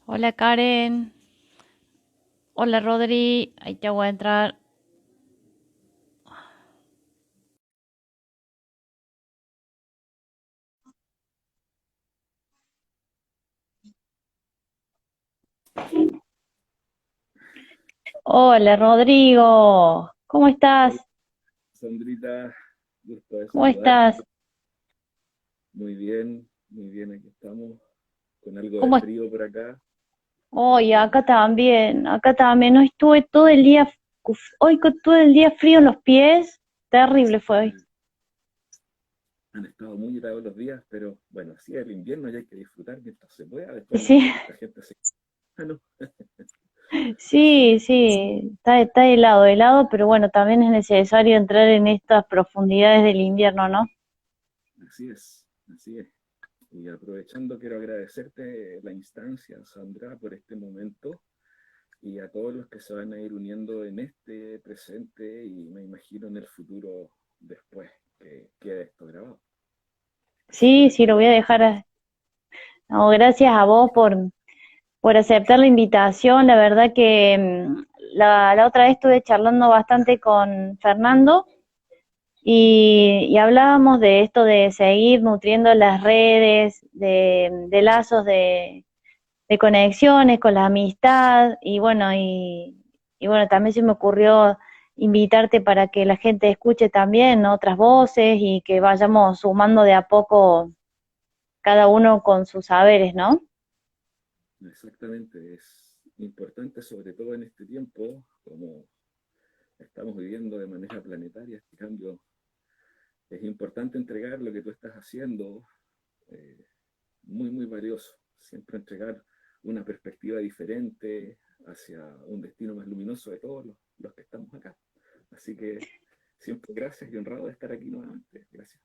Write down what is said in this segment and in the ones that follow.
Hola Karen, hola Rodri, ahí te voy a entrar. Hola Rodrigo, ¿cómo estás? Hola, Sandrita, gusto de ¿Cómo saludarte. estás? Muy bien, aquí estamos con algo de ¿Cómo frío por acá. Hoy acá también, hoy estuve todo el día, todo el día frío en los pies, terrible fue hoy. Han estado muy helados los días, pero bueno, así es el invierno y hay que disfrutar mientras se pueda. Después Sí, la gente se... Ah, no, sí, sí, está helado, pero bueno, también es necesario entrar en estas profundidades del invierno, ¿no? así es, así es. Y aprovechando, quiero agradecerte la instancia, Sandra, por este momento y a todos los que se van a ir uniendo en este presente y me imagino en el futuro después que quede esto grabado. Así que Sí, les sí, doy lo las voy a gracias. dejar. No, gracias a vos por aceptar la invitación. La verdad que la otra vez estuve charlando bastante con Fernando y hablábamos de esto de seguir nutriendo las redes, de lazos de conexiones con la amistad y bueno, también se me ocurrió invitarte para que la gente escuche también, ¿no?, otras voces y que vayamos sumando de a poco cada uno con sus saberes, ¿no? Exactamente, es importante, sobre todo en este tiempo, como estamos viviendo de manera planetaria este cambio, es importante entregar lo que tú estás haciendo, eh, muy valioso, siempre entregar una perspectiva diferente hacia un destino más luminoso de todos los que estamos acá. Así que siempre gracias y honrado de estar aquí nuevamente. Gracias.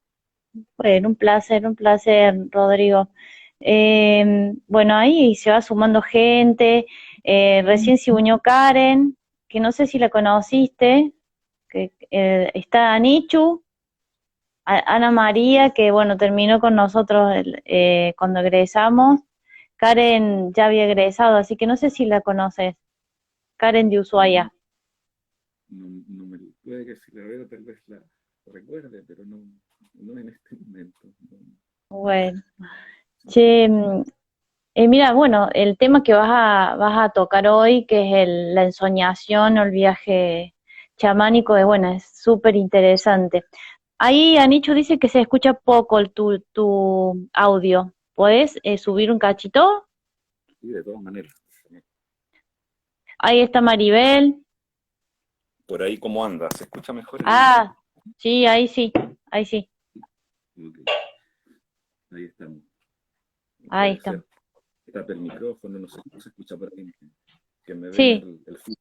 Bueno, un placer, Rodrigo. Bueno, ahí se va sumando gente. Recién se unió Karen, que no sé si la conociste, que está Anichu, Ana María, que bueno, terminó con nosotros cuando egresamos. Karen ya había egresado, así que no sé si la conoces. Karen de No, Ushuaia. no me puede que si la veo tal vez la recuerde, pero no en este momento. No. Bueno, che, mira, bueno, el tema que vas a tocar hoy, que es la ensoñación o el viaje chamánico, es bueno, es súper interesante. Ahí Anicho dice que se escucha poco tu audio. ¿Puedes subir un cachito? Sí, de todas maneras. Ahí está Maribel. Por ahí, ¿cómo anda? ¿Se escucha mejor Ah, sí, ahí sí, Ok, ahí estamos. ahí Puede está. ser que tape el micrófono, no sé cómo se escucha por ahí, que me den Sí, el feed.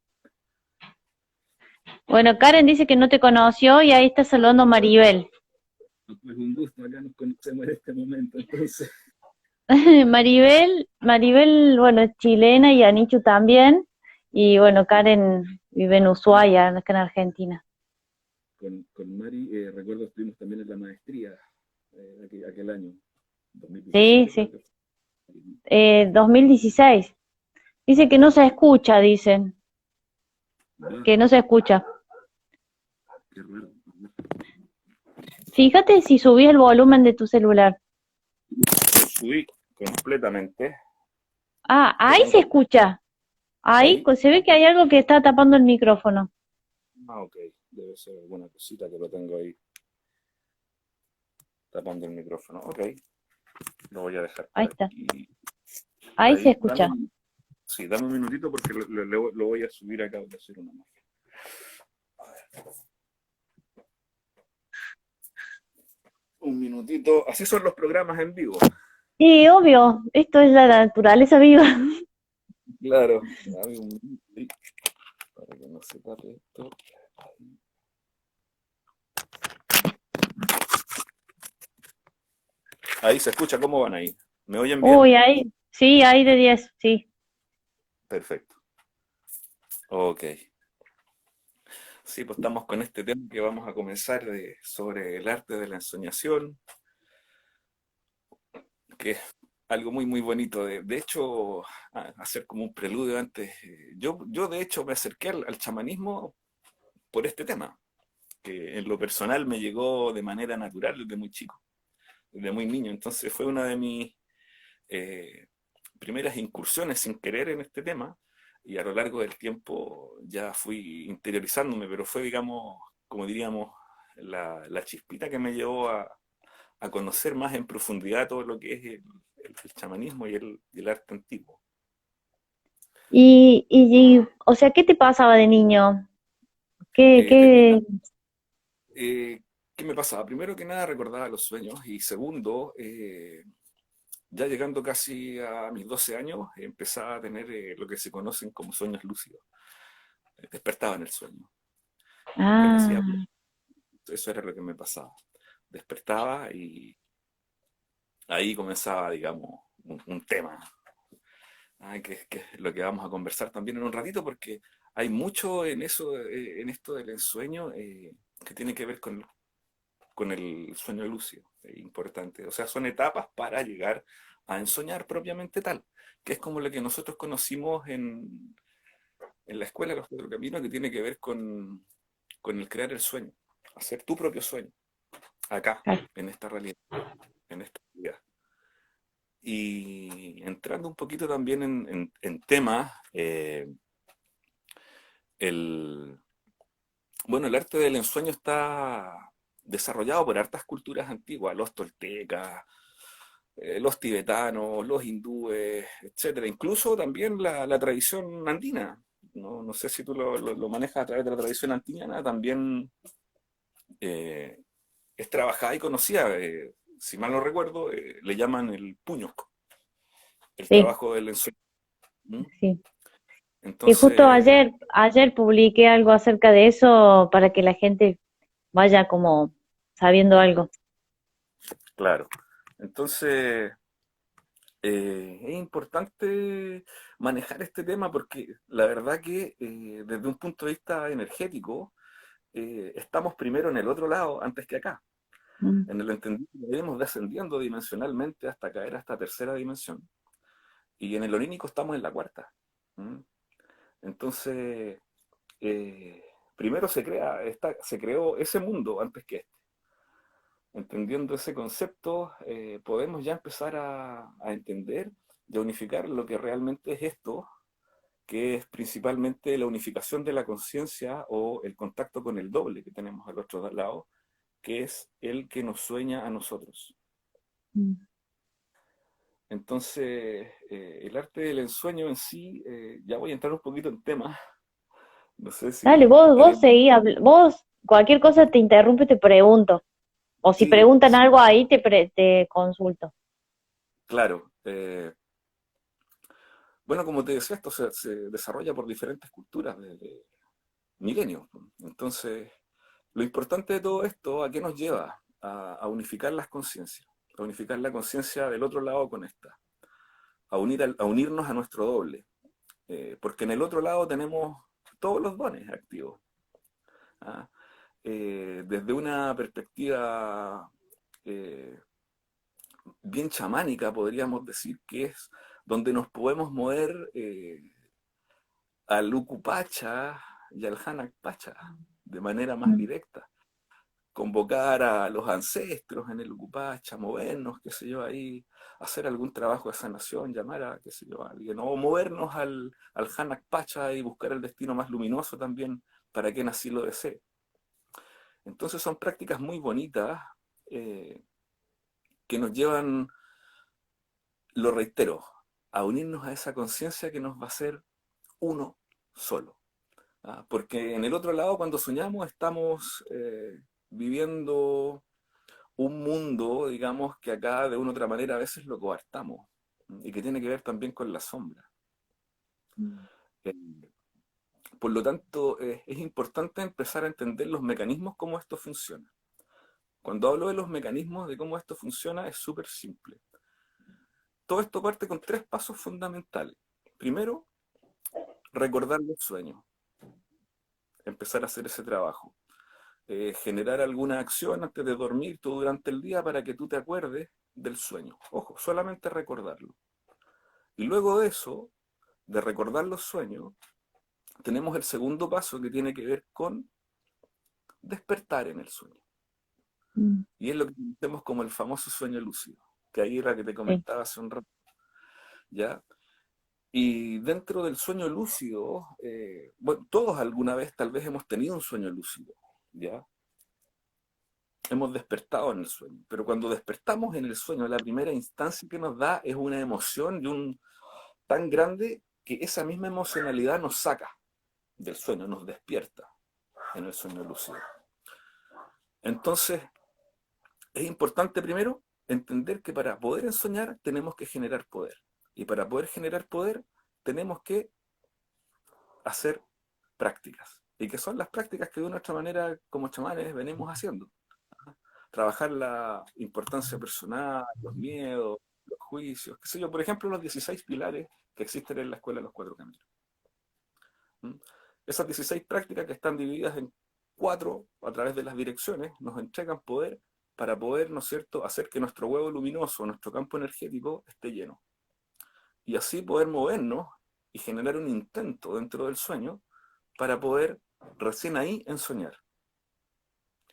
bueno, Karen dice que no te conoció y ahí está saludando Maribel. Pues un gusto, acá nos conocemos en este momento, entonces. Maribel, bueno, es chilena y Anichu también. Y bueno, Karen vive en Ushuaia, acá en Argentina. Con Mari, recuerdo estuvimos también en la maestría aquel año, Sí, 2017 creo sí. que fue. 2016. Dice que no se escucha, dicen, Va, que no se escucha. qué raro. Fíjate si subís el volumen de tu celular. Lo subí completamente, Ah, ahí pero se no. escucha. Ahí Ahí, se ve que hay algo que está tapando el micrófono. ok, debe ser alguna cosita que lo tengo ahí tapando el micrófono. Ok, lo voy a dejar Ahí por está. aquí. Ahí se Ahí, dame, escucha. sí, dame un minutito porque lo voy a subir acá, voy a hacer una magia. Un minutito, así son los programas en vivo. Sí, obvio, esto es la naturaleza viva. Claro, dame un minutito para que no se tape esto. Ahí se escucha, ¿cómo van ahí? ¿Me oyen bien? Uy, ahí, sí, ahí de 10, sí. Perfecto. Ok. Sí, pues estamos con este tema que vamos a comenzar sobre el arte de la ensoñación, que algo muy, muy bonito. De hecho, hacer como un preludio antes, yo de hecho me acerqué al chamanismo por este tema, que en lo personal me llegó de manera natural desde muy chico, desde muy niño. Entonces fue una de mis eh, primeras incursiones sin querer en este tema y a lo largo del tiempo ya fui interiorizándome, pero fue, digamos, como diríamos, la chispita que me llevó a conocer más en profundidad todo lo que es el chamanismo y el arte antiguo. O sea, ¿qué te pasaba de niño? ¿Qué, De niño, qué? ¿qué me pasaba? Primero que nada recordaba los sueños y segundo, ya llegando casi a mis 12 años, empezaba a tener lo que se conocen como sueños lúcidos. Despertaba en el sueño. Apenas iba, Ah, eso era lo que me pasaba. Despertaba y ahí comenzaba, digamos, un tema, que es lo que vamos a conversar también en un ratito, porque hay mucho en eso, en esto del ensueño, que tiene que ver con el sueño lúcido, importante. O sea, son etapas para llegar a ensoñar propiamente tal, que es como lo que nosotros conocimos en la escuela, los cuatro caminos, que tiene que ver con el crear el sueño, hacer tu propio sueño, acá, claro. en esta realidad, en esta realidad. Y entrando un poquito también en temas, el, bueno, el arte del ensueño está desarrollado por hartas culturas antiguas, los toltecas, los tibetanos, los hindúes, etcétera. Incluso también la tradición andina. No sé si tú lo manejas a través de la tradición andina, también eh, es trabajada y conocida. Si mal no recuerdo, le llaman el puño, el Sí, trabajo del ensueño. ¿Mm? sí. Y justo Entonces, ayer publiqué algo acerca de eso para que la gente vaya como sabiendo algo. claro. Entonces, es importante manejar este tema porque la verdad que desde un punto de vista energético, estamos primero en el otro lado antes que acá. Mm. En el entendido que venimos descendiendo dimensionalmente hasta caer a esta tercera dimensión. Y en el onínico estamos en la cuarta. ¿Mm? Entonces, eh, primero se creó ese mundo antes que este. Entendiendo ese concepto, podemos ya empezar a entender y a unificar lo que realmente es esto, que es principalmente la unificación de la conciencia o el contacto con el doble que tenemos al otro lado, que es el que nos sueña a nosotros. Mm. Entonces, el arte del ensueño en sí, ya voy a entrar un poquito en tema, no sé Dale, si estaría... vos seguí, vos, cualquier cosa te interrumpe, te pregunto. O si Sí, preguntan sí, algo ahí, te consulto. claro. Bueno, como te decía, esto se desarrolla por diferentes culturas desde milenios. Entonces, lo importante de todo esto, ¿a qué nos lleva? A unificar las conciencias, a unificar la conciencia del otro lado con esta, a unirnos a nuestro doble, porque en el otro lado tenemos todos los dones activos. ¿Ah? Desde una perspectiva eh, bien chamánica, podríamos decir que es donde nos podemos mover al Ucupacha y al Hanak Pacha de manera más Mm. directa. Convocar a los ancestros en el Ucupacha, movernos, qué sé yo, ahí, hacer algún trabajo de sanación, llamar a, qué sé yo, a alguien, o movernos al Hanak Pacha y buscar el destino más luminoso también para quien así lo desee. Entonces son prácticas muy bonitas eh, que nos llevan, lo reitero, a unirnos a esa conciencia que nos va a hacer uno solo. ¿Ah? Porque en el otro lado, cuando soñamos, estamos viviendo un mundo, digamos, que acá de una u otra manera a veces lo coartamos y que tiene que ver también con la sombra. Mm. Eh, por lo tanto, es importante empezar a entender los mecanismos, cómo esto funciona. Cuando hablo de los mecanismos de cómo esto funciona, es súper simple. Todo esto parte con tres pasos fundamentales. Primero, recordar los sueños, empezar a hacer ese trabajo. generar alguna acción antes de dormir tú durante el día para que tú te acuerdes del sueño. Ojo, solamente recordarlo. Y luego de eso, de recordar los sueños, tenemos el segundo paso que tiene que ver con despertar en el sueño. Mm, Y es lo que conocemos como el famoso sueño lúcido, que ahí era que te sí. comentaba hace un rato, ¿ya? Y dentro del sueño lúcido, bueno, todos alguna vez tal vez hemos tenido un sueño lúcido, ¿ya? Hemos despertado en el sueño, pero cuando despertamos en el sueño, la primera instancia que nos da es una emoción tan grande que esa misma emocionalidad nos saca del sueño, nos despierta en el sueño lúcido. Entonces, es importante primero entender que para poder ensoñar tenemos que generar poder. Y para poder generar poder tenemos que hacer prácticas. ¿Y que son las prácticas que de una otra manera como chamanes venimos haciendo? Trabajar la importancia personal, los miedos, los juicios, qué sé yo, por ejemplo, los 16 pilares que existen en la Escuela de los Cuatro Caminos. ¿Mm? Esas 16 prácticas que están divididas en cuatro a través de las direcciones nos entregan poder para poder, ¿no es cierto?, hacer que nuestro huevo luminoso, nuestro campo energético esté lleno. Y así poder movernos y generar un intento dentro del sueño para poder recién ahí ensoñar.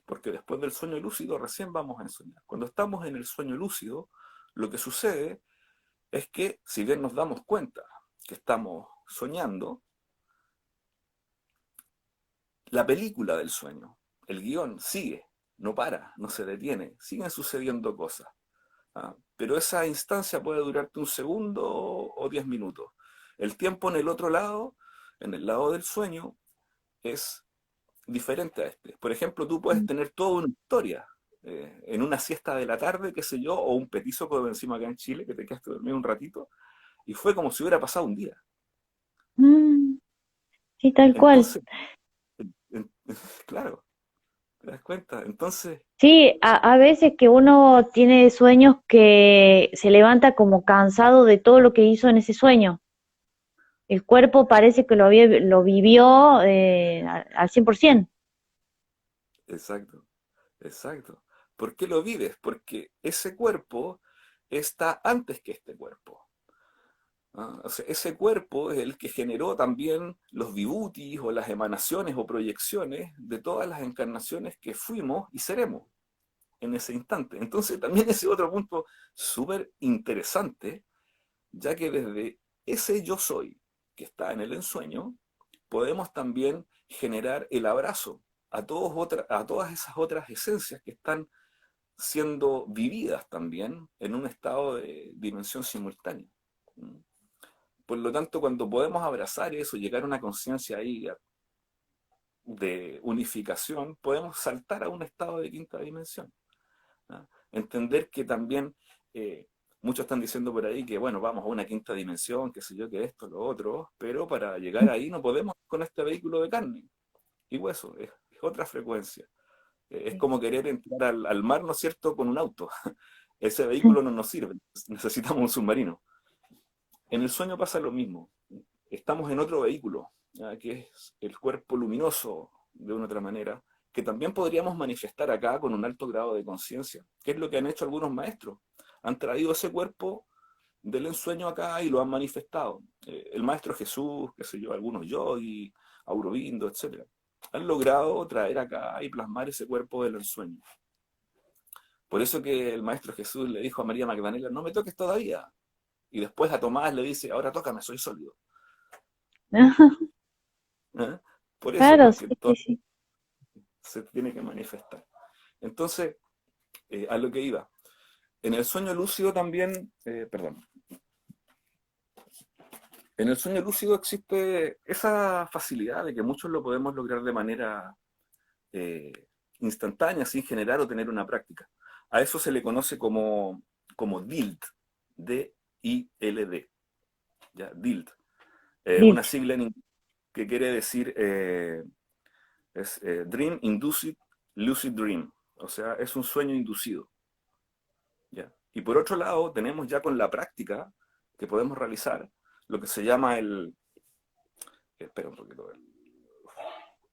Porque después del sueño lúcido recién vamos a ensoñar. Cuando estamos en el sueño lúcido, lo que sucede es que si bien nos damos cuenta que estamos soñando, la película del sueño, el guión sigue, no para, no se detiene, siguen sucediendo cosas. ¿Ah? Pero esa instancia puede durarte un segundo o 10 minutos. El tiempo en el otro lado, en el lado del sueño, es diferente a este. Por ejemplo, tú puedes Mm. tener toda una historia en una siesta de la tarde, qué sé yo, o un petizo como encima acá en Chile, que te quedaste dormido un ratito, y fue como si hubiera pasado un día. Mm, sí, tal cual. Entonces, en- claro, ¿te das cuenta? Entonces, Sí, a veces que uno tiene sueños que se levanta como cansado de todo lo que hizo en ese sueño. El cuerpo parece que lo vivió al 100%. exacto, exacto. ¿Por qué lo vives? Porque ese cuerpo está antes que este cuerpo. ¿Ah? O sea, ese cuerpo es el que generó también los vibutis o las emanaciones o proyecciones de todas las encarnaciones que fuimos y seremos en ese instante. Entonces también ese otro punto súper interesante, ya que desde ese yo soy que está en el ensueño, podemos también generar el abrazo a todas esas otras esencias que están siendo vividas también en un estado de dimensión simultánea. Por lo tanto, cuando podemos abrazar eso, llegar a una conciencia ahí de unificación, podemos saltar a un estado de quinta dimensión. ¿Ah? Entender que también muchos están diciendo por ahí que, bueno, vamos a una quinta dimensión, qué sé yo, que esto, lo otro, pero para llegar ahí no podemos con este vehículo de carne y hueso, es otra frecuencia. Es como querer entrar al mar, ¿no es cierto?, con un auto. Ese vehículo no nos sirve, necesitamos un submarino. En el sueño pasa lo mismo. Estamos en otro vehículo, ¿ya? Que es el cuerpo luminoso, de una otra manera, que también podríamos manifestar acá con un alto grado de conciencia, que es lo que han hecho algunos maestros. Han traído ese cuerpo del ensueño acá y lo han manifestado. El maestro Jesús, qué sé yo, algunos yogis, Aurobindo, etcétera, han logrado traer acá y plasmar ese cuerpo del ensueño. Por eso que el maestro Jesús le dijo a María Magdalena, no me toques todavía. Y después a Tomás le dice, ahora tócame, soy sólido. ¿Eh? Por eso, Claro, sí, porque sí, todo sí. se tiene que manifestar. Entonces, a lo que iba. En el sueño lúcido también, perdón, en el sueño lúcido existe esa facilidad de que muchos lo podemos lograr de manera eh, instantánea, sin generar o tener una práctica. A eso se le conoce como DILD, D-I-L-D, ¿ya? DILD. Una Guilt. sigla en inglés que quiere decir es Dream Induced Lucid Dream, o sea, es un sueño inducido. ¿Ya? Y por otro lado, tenemos ya con la práctica que podemos realizar lo que se llama espera un poquito,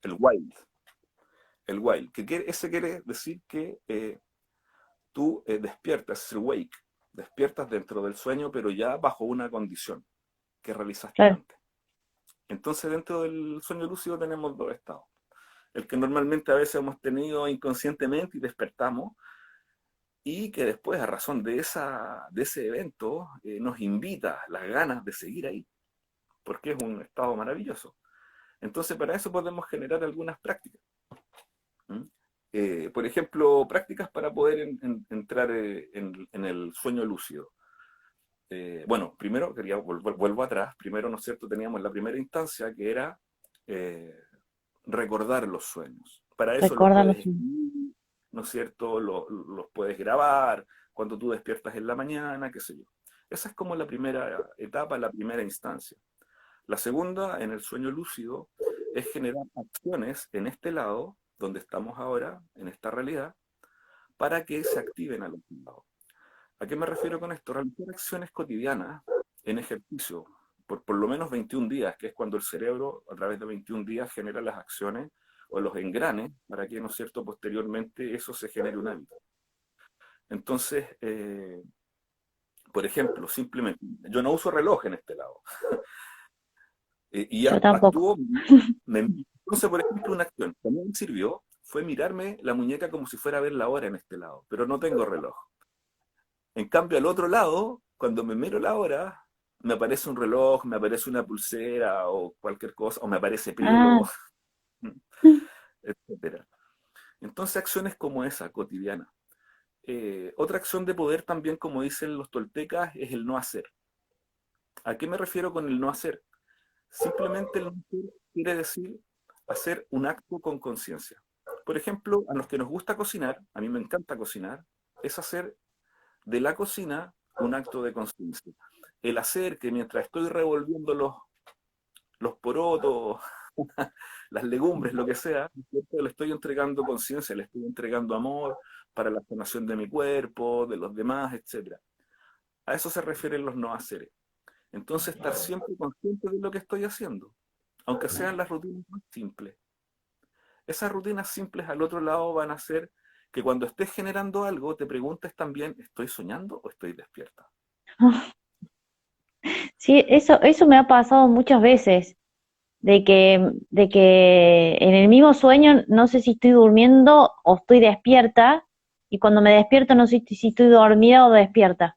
el wild. el while, ese quiere decir que tú despiertas, es el wake, despiertas dentro del sueño, pero ya bajo una condición que realizaste claro. antes. Entonces, dentro del sueño lúcido tenemos dos estados. El que normalmente a veces hemos tenido inconscientemente y despertamos, y que después, a razón de ese evento, nos invita las ganas de seguir ahí, porque es un estado maravilloso. Entonces, para eso podemos generar algunas prácticas. ¿Mm? Por ejemplo, prácticas para poder entrar en el sueño lúcido. Bueno, primero quería, vuelvo atrás, primero, ¿no es cierto?, teníamos la primera instancia que era eh, recordar los sueños. Para eso los Recuérdalo. puedes escribir, ¿no es cierto?, los puedes grabar cuando tú despiertas en la mañana, qué sé yo. Esa es como la primera etapa, la primera instancia. La segunda, en el sueño lúcido, es generar acciones en este lado, donde estamos ahora, en esta realidad, para que se activen al otro lado. ¿A qué me refiero con esto? Realizar acciones cotidianas en ejercicio por lo menos 21 días, que es cuando el cerebro a través de 21 días genera las acciones o los engranes para que, ¿no es cierto?, posteriormente eso se genere un hábito. Entonces, por ejemplo, simplemente, yo no uso reloj en este lado, y Yo tampoco. actúo, entonces, por ejemplo, una acción que a mí me sirvió fue mirarme la muñeca como si fuera a ver la hora en este lado, pero no tengo reloj. En cambio, al otro lado, cuando me miro la hora, me aparece un reloj, me aparece una pulsera o cualquier cosa, o me aparece Ah, pelo, etcétera. Entonces, acciones como esa, cotidiana. Otra acción de poder también, como dicen los toltecas, es el no hacer. ¿A qué me refiero con el no hacer? Simplemente el no hacer quiere decir hacer un acto con conciencia. Por ejemplo, a los que nos gusta cocinar, a mí me encanta cocinar, es hacer de la cocina un acto de conciencia. El hacer que mientras estoy revolviendo los porotos, las legumbres, lo que sea, le estoy entregando conciencia, le estoy entregando amor para la sanación de mi cuerpo, de los demás, etc. A eso se refieren los no haceres. Entonces, estar siempre consciente de lo que estoy haciendo, aunque sean las rutinas más simples. Esas rutinas simples al otro lado van a hacer que cuando estés generando algo, te preguntes también, ¿estoy soñando o estoy despierta? sí, eso me ha pasado muchas veces, de que en el mismo sueño no sé si estoy durmiendo o estoy despierta, y cuando me despierto no sé si estoy dormida o despierta.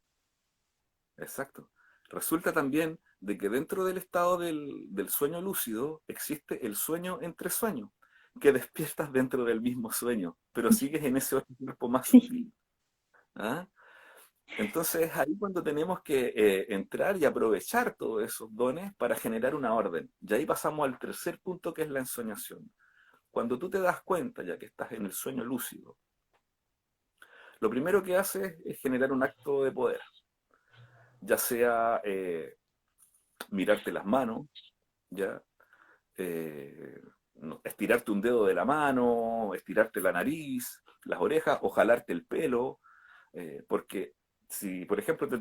Exacto. Resulta también de que dentro del estado del sueño lúcido existe el sueño entre sueños, que despiertas dentro del mismo sueño, pero sigues en ese otro cuerpo más Sí. sutil. ¿Ah? Entonces es ahí cuando tenemos que entrar y aprovechar todos esos dones para generar una orden. Y ahí pasamos al tercer punto, que es la ensoñación. Cuando tú te das cuenta, ya que estás en el sueño lúcido, lo primero que haces es generar un acto de poder, ya sea mirarte las manos, ya estirarte un dedo de la mano, estirarte la nariz, las orejas o jalarte el pelo, porque si, por ejemplo, te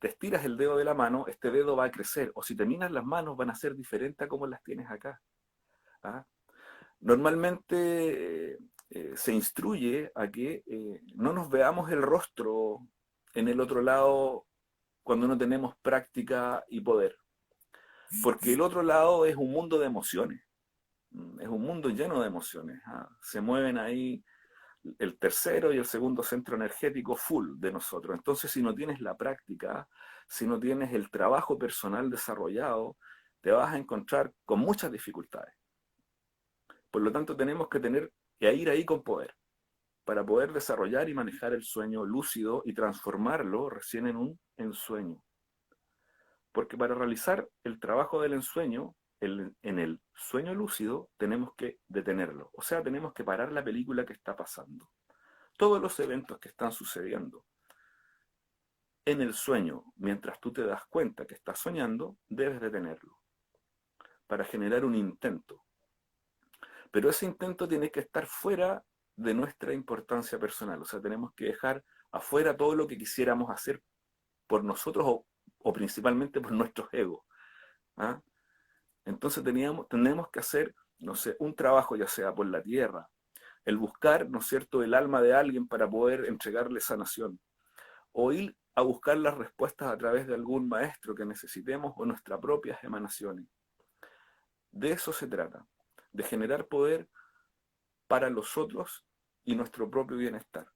estiras el dedo de la mano, este dedo va a crecer, o si te miras las manos van a ser diferentes a como las tienes acá. ¿Ah? Normalmente se instruye a que no nos veamos el rostro en el otro lado cuando no tenemos práctica y poder, porque el otro lado es un mundo de emociones. Es un mundo lleno de emociones. ¿Ah? Se mueven ahí el tercero y el segundo centro energético full de nosotros. Entonces, si no tienes la práctica, si no tienes el trabajo personal desarrollado, te vas a encontrar con muchas dificultades. Por lo tanto, tenemos que tener que ir ahí con poder para poder desarrollar y manejar el sueño lúcido y transformarlo recién en un ensueño. Porque para realizar el trabajo del ensueño, en el sueño lúcido, tenemos que detenerlo. O sea, tenemos que parar la película que está pasando. Todos los eventos que están sucediendo en el sueño, mientras tú te das cuenta que estás soñando, debes detenerlo para generar un intento. Pero ese intento tiene que estar fuera de nuestra importancia personal. O sea, tenemos que dejar afuera todo lo que quisiéramos hacer por nosotros o principalmente por nuestros egos. ¿Ah? Entonces tenemos que hacer, no sé, un trabajo ya sea por la tierra, el buscar, ¿no es cierto?, el alma de alguien para poder entregarle sanación, o ir a buscar las respuestas a través de algún maestro que necesitemos o nuestras propias emanaciones. De eso se trata, de generar poder para los otros y nuestro propio bienestar,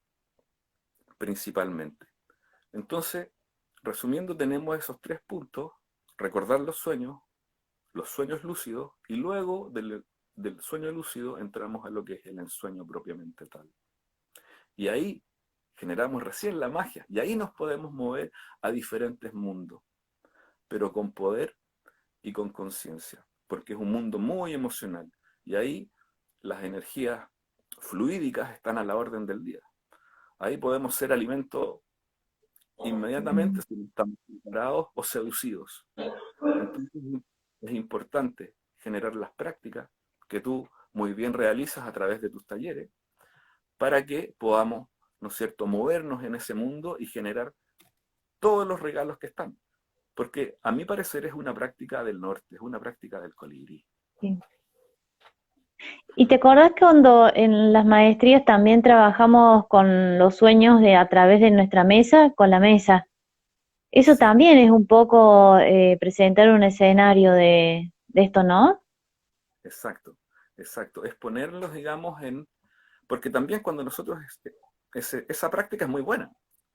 principalmente. Entonces, resumiendo, tenemos esos 3 puntos: recordar los sueños lúcidos, y luego del sueño lúcido entramos a lo que es el ensueño propiamente tal. Y ahí generamos recién la magia, y ahí nos podemos mover a diferentes mundos, pero con poder y con conciencia, porque es un mundo muy emocional, y ahí las energías fluídicas están a la orden del día. Ahí podemos ser alimento inmediatamente si no estamos preparados o seducidos. Entonces es importante generar las prácticas que tú muy bien realizas a través de tus talleres para que podamos, ¿no es cierto?, movernos en ese mundo y generar todos los regalos que están. Porque a mi parecer es una práctica del norte, es una práctica del colibrí. Sí. ¿Y te acordás que cuando en las maestrías también trabajamos con los sueños de a través de nuestra mesa, con la mesa? Eso Sí, también es un poco presentar un escenario de esto, ¿no? exacto, exacto. Es ponerlos, digamos, porque también cuando nosotros, esa práctica es muy buena,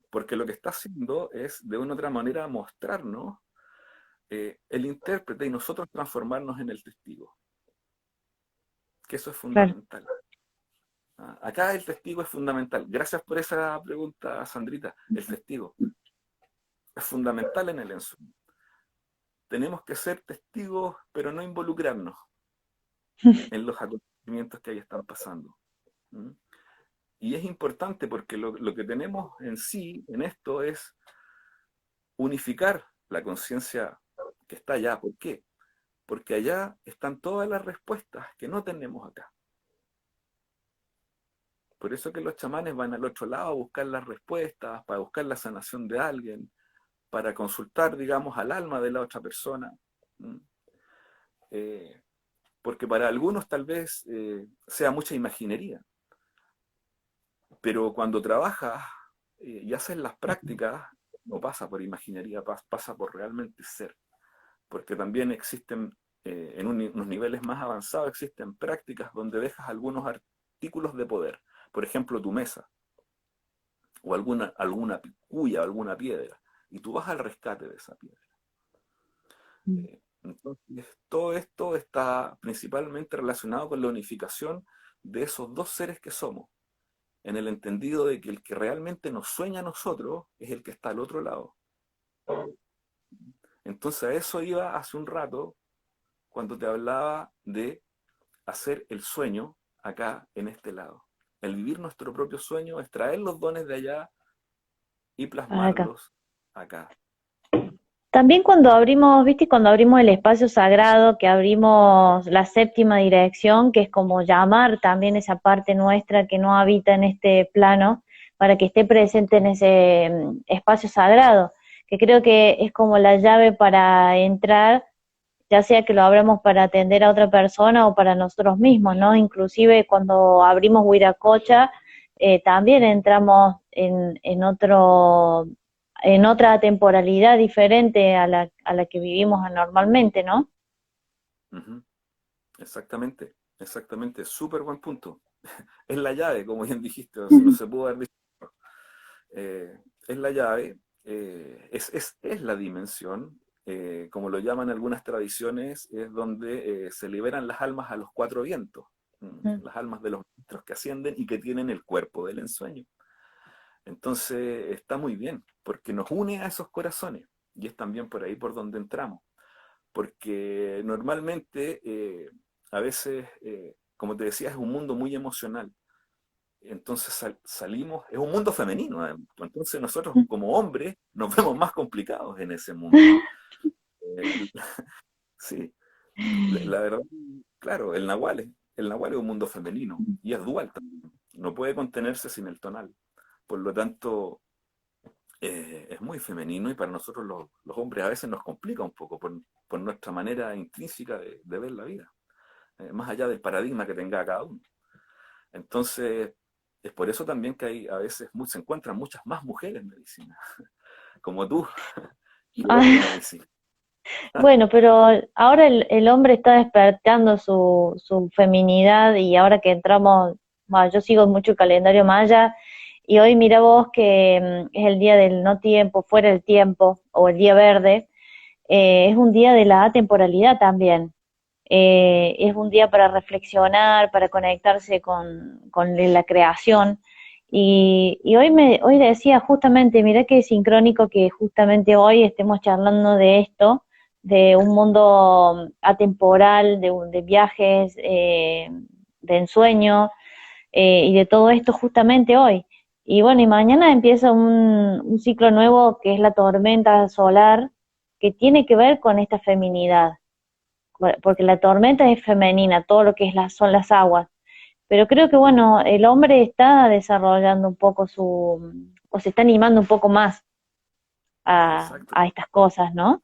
porque lo que está haciendo es, de una u otra manera, mostrarnos el intérprete y nosotros transformarnos en el testigo, que eso es Claro. fundamental. Acá el testigo es fundamental. Gracias por esa pregunta, Sandrita. El testigo es fundamental en el ensueño. Tenemos que ser testigos, pero no involucrarnos en los acontecimientos que ahí están pasando. ¿Mm? Y es importante porque lo que tenemos en sí, en esto, es unificar la conciencia que está allá. ¿Por qué? Porque allá están todas las respuestas que no tenemos acá. Por eso que los chamanes van al otro lado a buscar las respuestas, para buscar la sanación de alguien, para consultar, digamos, al alma de la otra persona. ¿Mm? Eh, Porque para algunos tal vez sea mucha imaginería, pero cuando trabajas y haces las prácticas, no pasa por imaginería, pasa por realmente ser. Porque también existen, en unos niveles más avanzados, existen prácticas donde dejas algunos artículos de poder. Por ejemplo, tu mesa, o alguna cuya, alguna piedra, y tú vas al rescate de esa piedra. Entonces, todo esto está principalmente relacionado con la unificación de esos dos seres que somos, en el entendido de que el que realmente nos sueña a nosotros es el que está al otro lado. Entonces a eso iba hace un rato cuando te hablaba de hacer el sueño acá en este lado. El vivir nuestro propio sueño es traer los dones de allá y Para acá. plasmarlos acá. También cuando abrimos, viste, cuando abrimos el espacio sagrado, que abrimos la séptima dirección, que es como llamar también esa parte nuestra que no habita en este plano, para que esté presente en ese espacio sagrado, que creo que es como la llave para entrar, ya sea que lo abramos para atender a otra persona o para nosotros mismos, ¿no? Inclusive cuando abrimos Huiracocha, también entramos en otra temporalidad diferente a la que vivimos anormalmente, ¿no? Ujú. Exactamente, exactamente. Súper buen punto. Es la llave, como bien dijiste, no se pudo haber dicho. Es la llave, es la dimensión, como lo llaman algunas tradiciones, es donde se liberan las almas a los 4 vientos, Mm. las almas de los maestros que ascienden y que tienen el cuerpo del ensueño. Entonces está muy bien, porque nos une a esos corazones, y es también por ahí por donde entramos, porque normalmente, a veces, como te decía, es un mundo muy emocional. Entonces salimos, es un mundo femenino, entonces nosotros como hombres nos vemos más complicados en ese mundo. Eh, sí, la verdad, claro, el nahual es un mundo femenino y es dual también, no puede contenerse sin el tonal. Por lo tanto, es muy femenino, y para nosotros los hombres a veces nos complica un poco por nuestra manera intrínseca de ver la vida, más allá del paradigma que tenga cada uno. Entonces, es por eso también que hay a veces se encuentran muchas más mujeres en medicina, como tú, y hombres en medicina. Bueno, pero ahora el hombre está despertando su feminidad y ahora que entramos, bueno, yo sigo mucho el calendario maya y hoy mira vos que es el día del no tiempo, fuera el tiempo o el día verde, es un día de la atemporalidad también. Es un día para reflexionar, para conectarse con la creación. Y hoy decía justamente, mira qué sincrónico que justamente hoy estemos charlando de esto, de un mundo atemporal, de viajes, de ensueño, y de todo esto justamente hoy. Y bueno, y mañana empieza un ciclo nuevo que es la tormenta solar, que tiene que ver con esta feminidad porque la tormenta es femenina, todo lo que es son las aguas. Pero creo que, bueno, el hombre está desarrollando un poco o se está animando un poco más Exacto. a estas cosas, ¿no?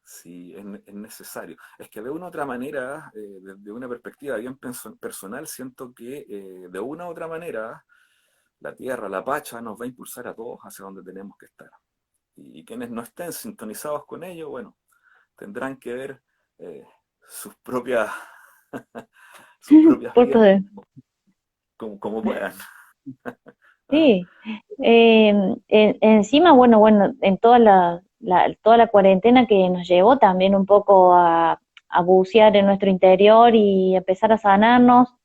Sí, es necesario. Es que de una u otra manera, desde una perspectiva bien personal, siento que de una u otra manera la Tierra, la Pacha, nos va a impulsar a todos hacia donde tenemos que estar. Y quienes no estén sintonizados con ello, bueno, tendrán que ver eh, sus propias, sus propias Por vías poder. como puedan. ¿Ah? Sí. Encima, bueno, en toda la cuarentena que nos llevó también un poco a bucear en nuestro interior y empezar a sanarnos,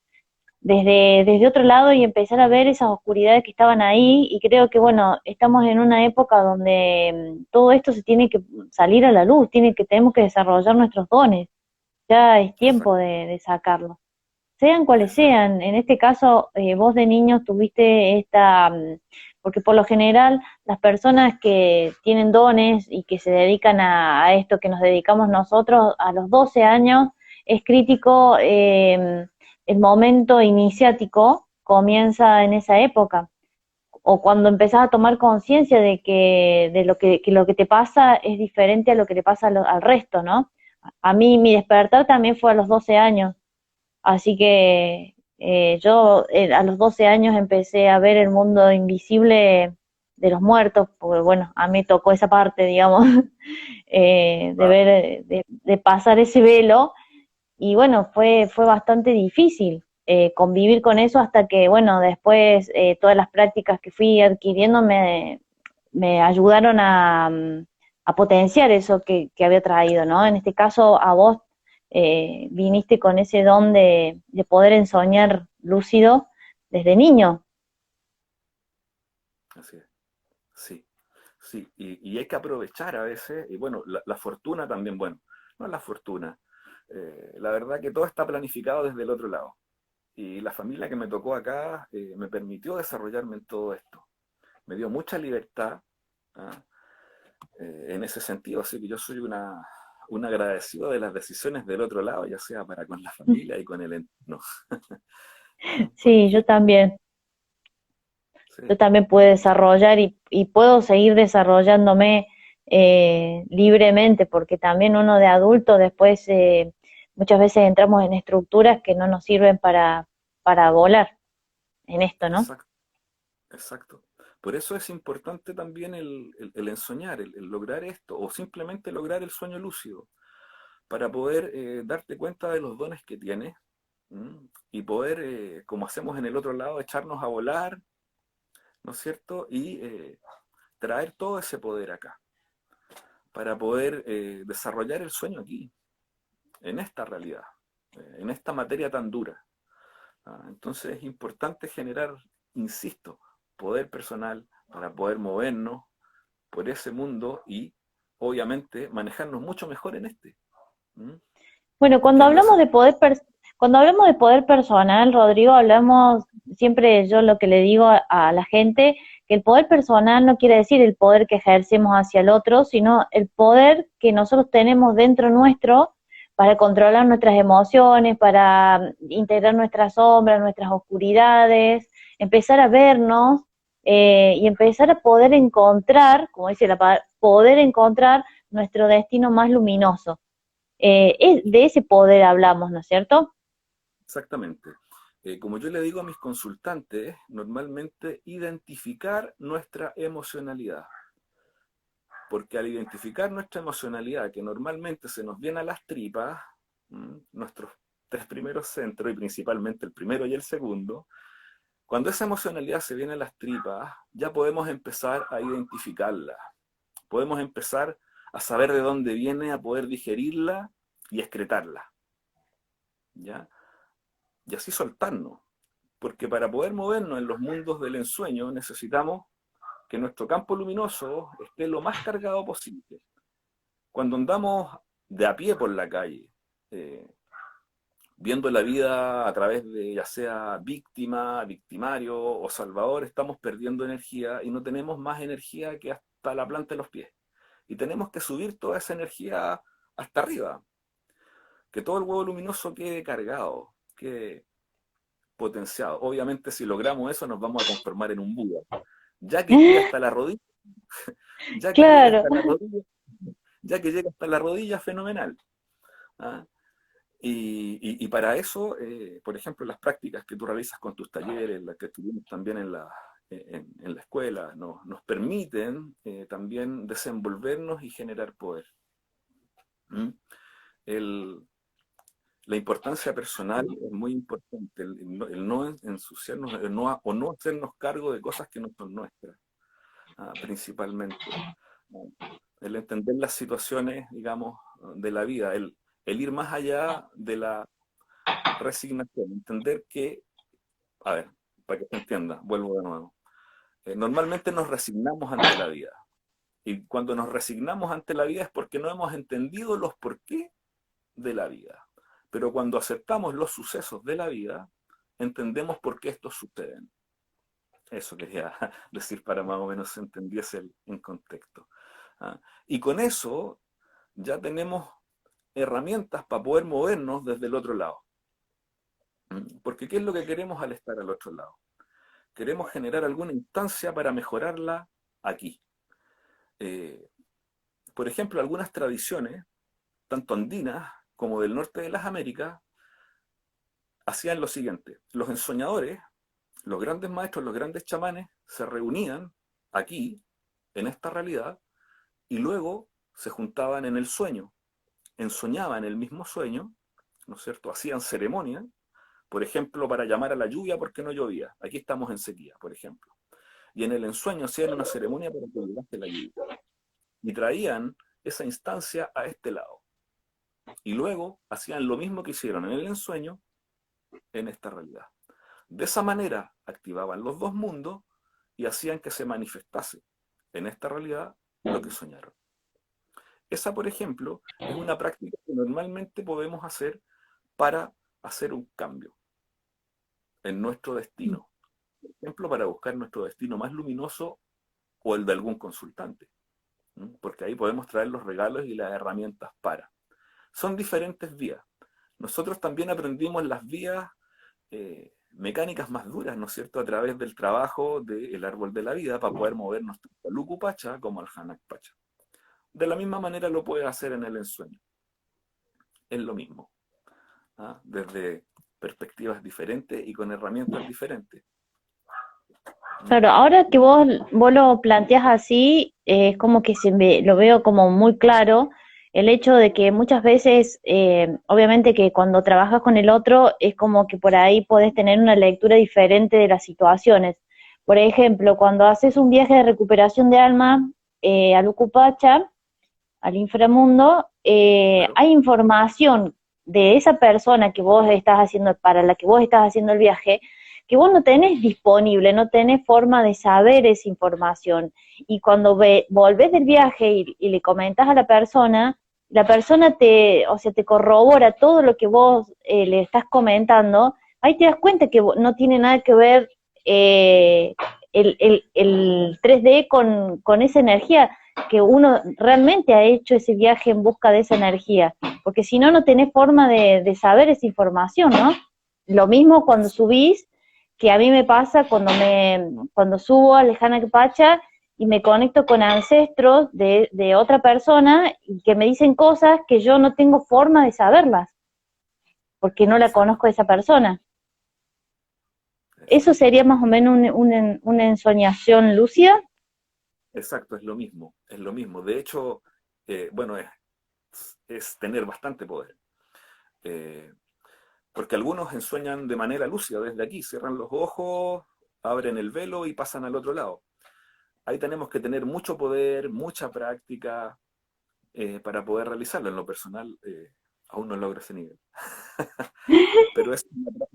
desde otro lado y empezar a ver esas oscuridades que estaban ahí y creo que bueno, estamos en una época donde todo esto se tiene que salir a la luz, tenemos que desarrollar nuestros dones, ya es tiempo Exacto, de sacarlos, sean cuales exacto. sean, en este caso vos de niños tuviste porque por lo general las personas que tienen dones y que se dedican a esto que nos dedicamos nosotros a los 12 años, es crítico el momento iniciático comienza en esa época o cuando empezás a tomar conciencia de de que lo que te pasa es diferente a lo que le pasa al resto, ¿no? A mí mi despertar también fue a los 12 años. Así que yo a los 12 años empecé a ver el mundo invisible de los muertos, porque bueno, a mí tocó esa parte, digamos, de Wow. ver, de pasar ese velo, y bueno, fue bastante difícil convivir con eso hasta que, bueno, después todas las prácticas que fui adquiriendo me ayudaron a potenciar eso que había traído, ¿no? En este caso, a vos viniste con ese don de poder ensoñar lúcido desde niño. Así es. Sí, sí. Y hay que aprovechar a veces, y bueno, la fortuna también, bueno, no la fortuna. La verdad que todo está planificado desde el otro lado. Y la familia que me tocó acá me permitió desarrollarme en todo esto. Me dio mucha libertad, ¿ah? En ese sentido, así que yo soy un agradecido de las decisiones del otro lado, ya sea para con la familia y con el entorno. ¿Ah? Sí, Porque, yo sí, también puedo desarrollar y puedo seguir desarrollándome libremente, porque también uno de adulto después muchas veces entramos en estructuras que no nos sirven para volar en esto, ¿no? exacto, exacto. Por eso es importante también el ensoñar, el lograr esto, o simplemente lograr el sueño lúcido, para poder darte cuenta de los dones que tienes, y poder, como hacemos en el otro lado, echarnos a volar, ¿no es cierto? Y traer todo ese poder acá, para poder desarrollar el sueño aquí, en esta realidad, en esta materia tan dura. Entonces es importante generar, insisto, poder personal para poder movernos por ese mundo y obviamente manejarnos mucho mejor en este. ¿Mm? Bueno, Que es cuando hablamos de poder personal, Rodrigo, hablamos, siempre yo lo que le digo a la gente, que el poder personal no quiere decir el poder que ejercemos hacia el otro, sino el poder que nosotros tenemos dentro nuestro para controlar nuestras emociones, para integrar nuestras sombras, nuestras oscuridades, empezar a vernos y empezar a poder encontrar, como dice la palabra, poder encontrar nuestro destino más luminoso de ese poder hablamos, ¿no es cierto? exactamente. como yo le digo a mis consultantes, normalmente identificar nuestra emocionalidad. Porque al identificar nuestra emocionalidad, que normalmente se nos viene a las tripas, nuestros tres primeros centros, y principalmente el primero y el segundo, cuando esa emocionalidad se viene a las tripas, ya podemos empezar a identificarla. Podemos empezar a saber de dónde viene, a poder digerirla y excretarla. ¿Ya? Y así soltarnos. Porque para poder movernos en los mundos del ensueño necesitamos que nuestro campo luminoso esté lo más cargado posible. Cuando andamos de a pie por la calle, viendo la vida a través de ya sea víctima, victimario o salvador, estamos perdiendo energía y no tenemos más energía que hasta la planta de los pies. Y tenemos que subir toda esa energía hasta arriba. Que todo el huevo luminoso quede cargado, quede potenciado. Obviamente si logramos eso nos vamos a transformar en un Buda. Ya que llegue hasta la rodilla, ya que llegue Claro. hasta la rodilla, ya que llegue hasta la rodilla, fenomenal. ¿Ah? Y para eso, por ejemplo, las prácticas que tú realizas con tus talleres, las que estuvimos también en la escuela, nos permiten también desenvolvernos y generar poder. ¿Mm? La importancia personal es muy importante, el no ensuciarnos, o no hacernos cargo de cosas que no son nuestras, principalmente. El entender las situaciones, digamos, de la vida, el ir más allá de la resignación, entender que, a ver, para que se entienda, vuelvo de nuevo, normalmente nos resignamos ante la vida, y cuando nos resignamos ante la vida es porque no hemos entendido los porqué de la vida, pero cuando aceptamos los sucesos de la vida, entendemos por qué estos suceden. Eso quería decir para más o menos se entendiese en contexto. Y con eso ya tenemos herramientas para poder movernos desde el otro lado. Porque ¿qué es lo que queremos al estar al otro lado? Queremos generar alguna instancia para mejorarla aquí. Por ejemplo, algunas tradiciones, tanto andinas como del norte de las Américas, hacían lo siguiente. Los ensoñadores, los grandes maestros, los grandes chamanes, se reunían aquí, en esta realidad, y luego se juntaban en el sueño. Ensoñaban el mismo sueño, ¿no es cierto? Hacían ceremonia, por ejemplo, para llamar a la lluvia porque no llovía. Aquí estamos en sequía, por ejemplo. Y en el ensueño hacían una ceremonia para que llegase la lluvia. Y traían esa instancia a este lado. Y luego hacían lo mismo que hicieron en el ensueño, en esta realidad. De esa manera activaban los dos mundos y hacían que se manifestase en esta realidad lo que soñaron. Esa, por ejemplo, es una práctica que normalmente podemos hacer para hacer un cambio en nuestro destino. Por ejemplo, para buscar nuestro destino más luminoso o el de algún consultante. Porque ahí podemos traer los regalos y las herramientas para. Son diferentes vías. Nosotros también aprendimos las vías mecánicas más duras, ¿no es cierto?, a través del trabajo del árbol de la vida para poder movernos tanto al Luku Pacha como al Hanak Pacha. De la misma manera lo puedes hacer en el ensueño. Es lo mismo. Desde perspectivas diferentes y con herramientas diferentes. Claro, ahora que vos lo planteas así, es como que lo veo como muy claro el hecho de que muchas veces, obviamente que cuando trabajas con el otro, es como que por ahí podés tener una lectura diferente de las situaciones. Por ejemplo, cuando haces un viaje de recuperación de alma al Ucupacha, al inframundo, Claro. hay información de esa persona que vos estás haciendo, para la que vos estás haciendo el viaje, que vos no tenés disponible, no tenés forma de saber esa información. Y cuando volvés del viaje y le comentas a la persona o sea, te corrobora todo lo que vos le estás comentando, ahí te das cuenta que no tiene nada que ver el 3D con esa energía, que uno realmente ha hecho ese viaje en busca de esa energía, porque si no, no tenés forma de saber esa información, ¿no? Lo mismo cuando subís, que a mí me pasa cuando subo a Lejana Pacha y me conecto con ancestros de otra persona y que me dicen cosas que yo no tengo forma de saberlas, porque no la conozco a esa persona. ¿Eso Exacto. sería más o menos una ensoñación lúcida? Exacto, es lo mismo, es lo mismo. De hecho, bueno, es tener bastante poder. Eh, Porque algunos ensueñan de manera lúcida desde aquí, cierran los ojos, abren el velo y pasan al otro lado. Ahí tenemos que tener mucho poder, mucha práctica para poder realizarlo. En lo personal, aún no logro ese nivel.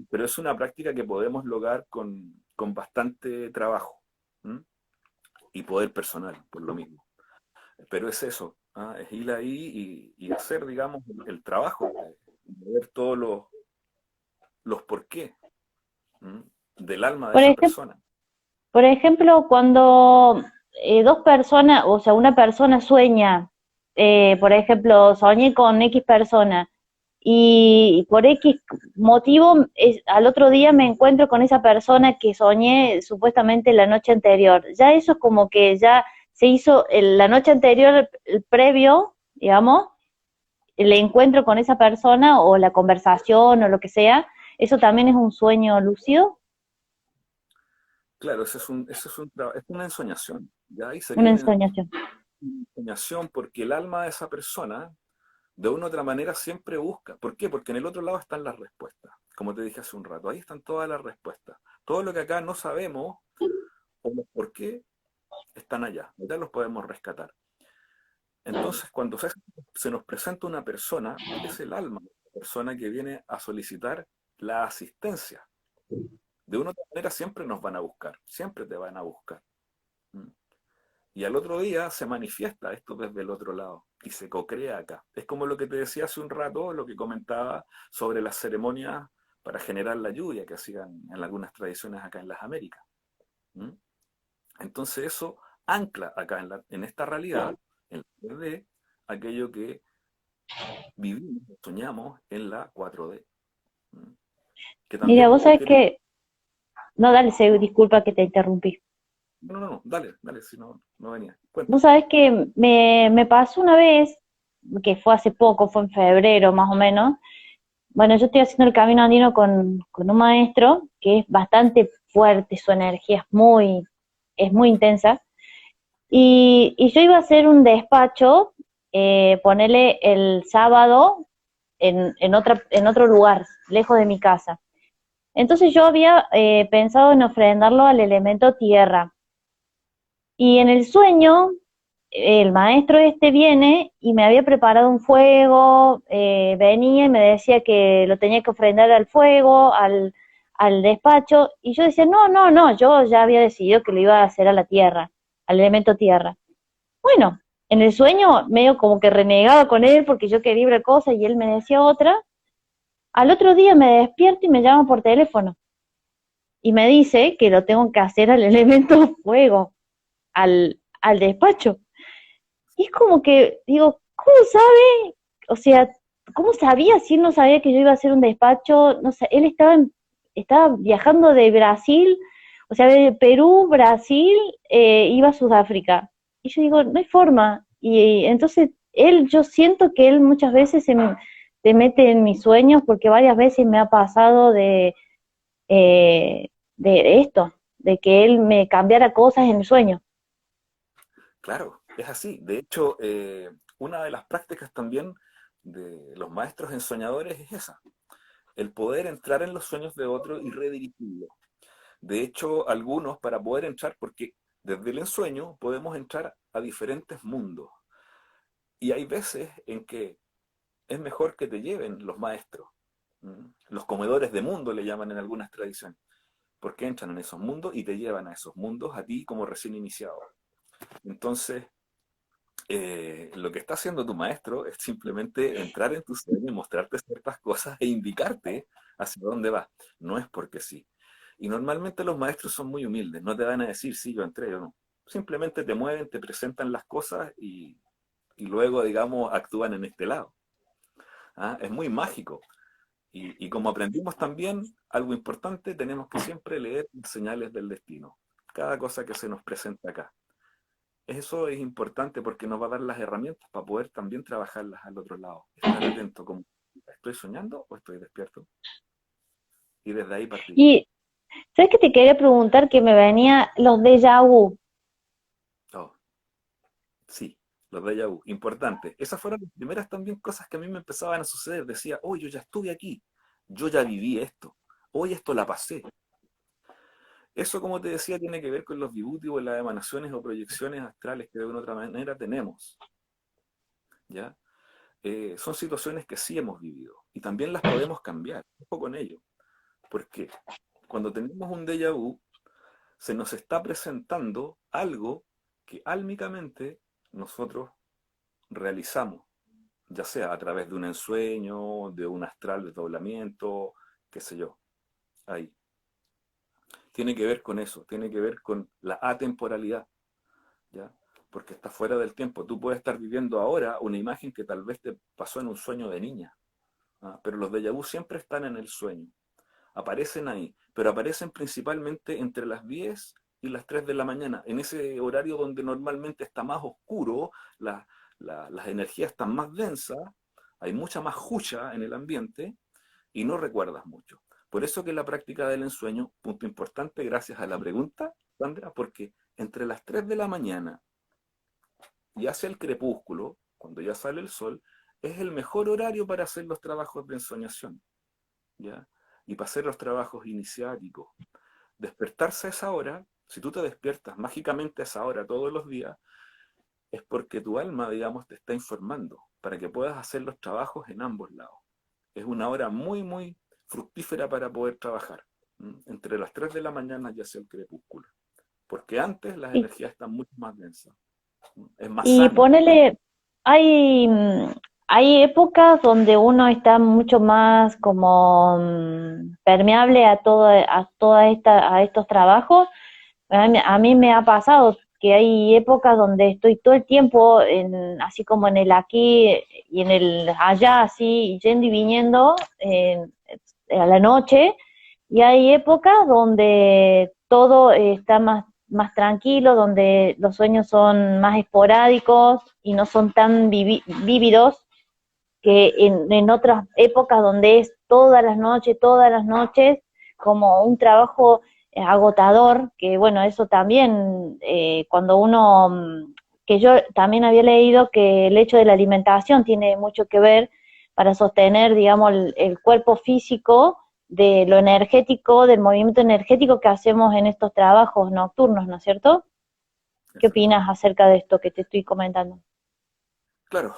Pero es una práctica que podemos lograr con bastante trabajo, ¿m? Y poder personal, por lo mismo. Pero es eso, ¿ah? Es ir ahí y hacer, digamos, el trabajo, de ver todos los por qué, ¿m? Del alma de Por esa ejemplo, persona. por ejemplo, cuando dos personas, o sea, una persona sueña, por ejemplo, soñé con X persona y por X motivo al otro día me encuentro con esa persona que soñé supuestamente la noche anterior. Ya eso es como que ya se hizo la noche anterior, el previo, digamos, el encuentro con esa persona o la conversación o lo que sea, eso también es un sueño lúcido, Claro, es una ensoñación, ¿ya? Ahí sería una una ensoñación. ensoñación porque el alma de esa persona, de una u otra manera, siempre busca. ¿Por qué? Porque en el otro lado están las respuestas. Como te dije hace un rato, ahí están todas las respuestas. Todo lo que acá no sabemos, o los por qué, están allá. Ya los podemos rescatar. Entonces, cuando se nos presenta una persona, es el alma de la persona que viene a solicitar la asistencia. De una u otra manera siempre nos van a buscar, siempre te van a buscar. ¿Mm? Y al otro día se manifiesta esto desde el otro lado y se cocrea acá. Es como lo que te decía hace un rato, lo que comentaba sobre las ceremonias para generar la lluvia que hacían en algunas tradiciones acá en las Américas. ¿Mm? Entonces eso ancla acá en esta realidad, en la 3D, aquello que vivimos, soñamos en la 4D. ¿Mm? Que Mira, también vos sabés tiene... que, no, dale, disculpa que te interrumpí. No, no, no, dale, dale, si no, no venía. Vos Cuéntame. sabés que me pasó una vez, que fue hace poco, fue en febrero más o menos. Bueno, yo estoy haciendo el camino andino con un maestro que es bastante fuerte, su energía es muy intensa. Y yo iba a hacer un despacho, ponerle el sábado en otro lugar, lejos de mi casa. Entonces yo había pensado en ofrendarlo al elemento tierra. Y en el sueño, el maestro este viene y me había preparado un fuego, venía y me decía que lo tenía que ofrendar al fuego, al despacho, y yo decía, no, no, no, yo ya había decidido que lo iba a hacer a la tierra, al elemento tierra. Bueno, en el sueño medio como que renegaba con él porque yo quería una cosa y él me decía otra. Al otro día me despierto y me llama por teléfono y me dice que lo tengo que hacer al elemento fuego, al despacho. Y es como que digo, ¿cómo sabe? O sea, ¿cómo sabía si él no sabía que yo iba a hacer un despacho? No sé, él estaba viajando de Brasil, o sea, de Perú, Brasil, iba a Sudáfrica. Y yo digo, no hay forma. Y entonces yo siento que él muchas veces se mete en mis sueños porque varias veces me ha pasado eh, de esto, de que él me cambiara cosas en el sueño. Claro, es así. De hecho, una de las prácticas también de los maestros ensoñadores es esa, el poder entrar en los sueños de otro y redirigirlo. De hecho, algunos para poder entrar, porque desde el ensueño podemos entrar a diferentes mundos. Y hay veces en que es mejor que te lleven los maestros. Los comedores de mundo le llaman en algunas tradiciones, porque entran en esos mundos y te llevan a esos mundos a ti como recién iniciado. Entonces, lo que está haciendo tu maestro es simplemente entrar en tu sueño y mostrarte ciertas cosas e indicarte hacia dónde vas. No es porque sí. Y normalmente los maestros son muy humildes, no te van a decir si yo entré o no. Simplemente te mueven, te presentan las cosas y luego, digamos, actúan en este lado. ¿Ah? Es muy mágico. Y como aprendimos también, algo importante, tenemos que siempre leer las señales del destino. Cada cosa que se nos presenta acá. Eso es importante porque nos va a dar las herramientas para poder también trabajarlas al otro lado. Estar atento como, ¿estoy soñando o estoy despierto? Y desde ahí partir. ¿Sabes que te quería preguntar que me venía los déjà vu? Oh, sí, los déjà vu, importante. Esas fueron las primeras también cosas que a mí me empezaban a suceder. Decía, oh, yo ya estuve aquí, yo ya viví esto, hoy esto la pasé. Eso, como te decía, tiene que ver con los vibutivos, las emanaciones o proyecciones astrales que de una u otra manera tenemos, ¿ya? Son situaciones que sí hemos vivido y también las podemos cambiar, un poco con ello, porque cuando tenemos un déjà vu, se nos está presentando algo que álmicamente nosotros realizamos, ya sea a través de un ensueño, de un astral desdoblamiento, qué sé yo, ahí. Tiene que ver con eso, tiene que ver con la atemporalidad, ¿ya? Porque está fuera del tiempo. Tú puedes estar viviendo ahora una imagen que tal vez te pasó en un sueño de niña, ¿ah? Pero los déjà vu siempre están en el sueño, aparecen ahí, pero aparecen principalmente entre las 10 y las 3 de la mañana, en ese horario donde normalmente está más oscuro, las energías están más densas, hay mucha más jucha en el ambiente y no recuerdas mucho. Por eso que la práctica del ensueño, punto importante, gracias a la pregunta, Sandra, porque entre las 3 de la mañana y hacia el crepúsculo, cuando ya sale el sol, es el mejor horario para hacer los trabajos de ensoñación, ¿ya? Y para hacer los trabajos iniciáticos. Despertarse a esa hora, si tú te despiertas mágicamente a esa hora todos los días, es porque tu alma, digamos, te está informando para que puedas hacer los trabajos en ambos lados. Es una hora muy, muy fructífera para poder trabajar, entre las 3 de la mañana y hacia el crepúsculo. Porque antes las Y, energías están mucho más densas. Es más y sano. ponele, hay, hay épocas donde uno está mucho más como permeable a toda esta, a estos trabajos. A mí me ha pasado que hay épocas donde estoy todo el tiempo así como en el aquí y en el allá, así yendo y viniendo a la noche, y hay épocas donde todo está más tranquilo, donde los sueños son más esporádicos y no son tan vívidos que en otras épocas donde es todas las noches, como un trabajo agotador, que bueno, eso también, cuando uno, que yo también había leído que el hecho de la alimentación tiene mucho que ver para sostener, digamos, el cuerpo físico de lo energético, del movimiento energético que hacemos en estos trabajos nocturnos, ¿no es cierto? ¿Qué opinas Exactamente. acerca de esto que te estoy comentando? Claro,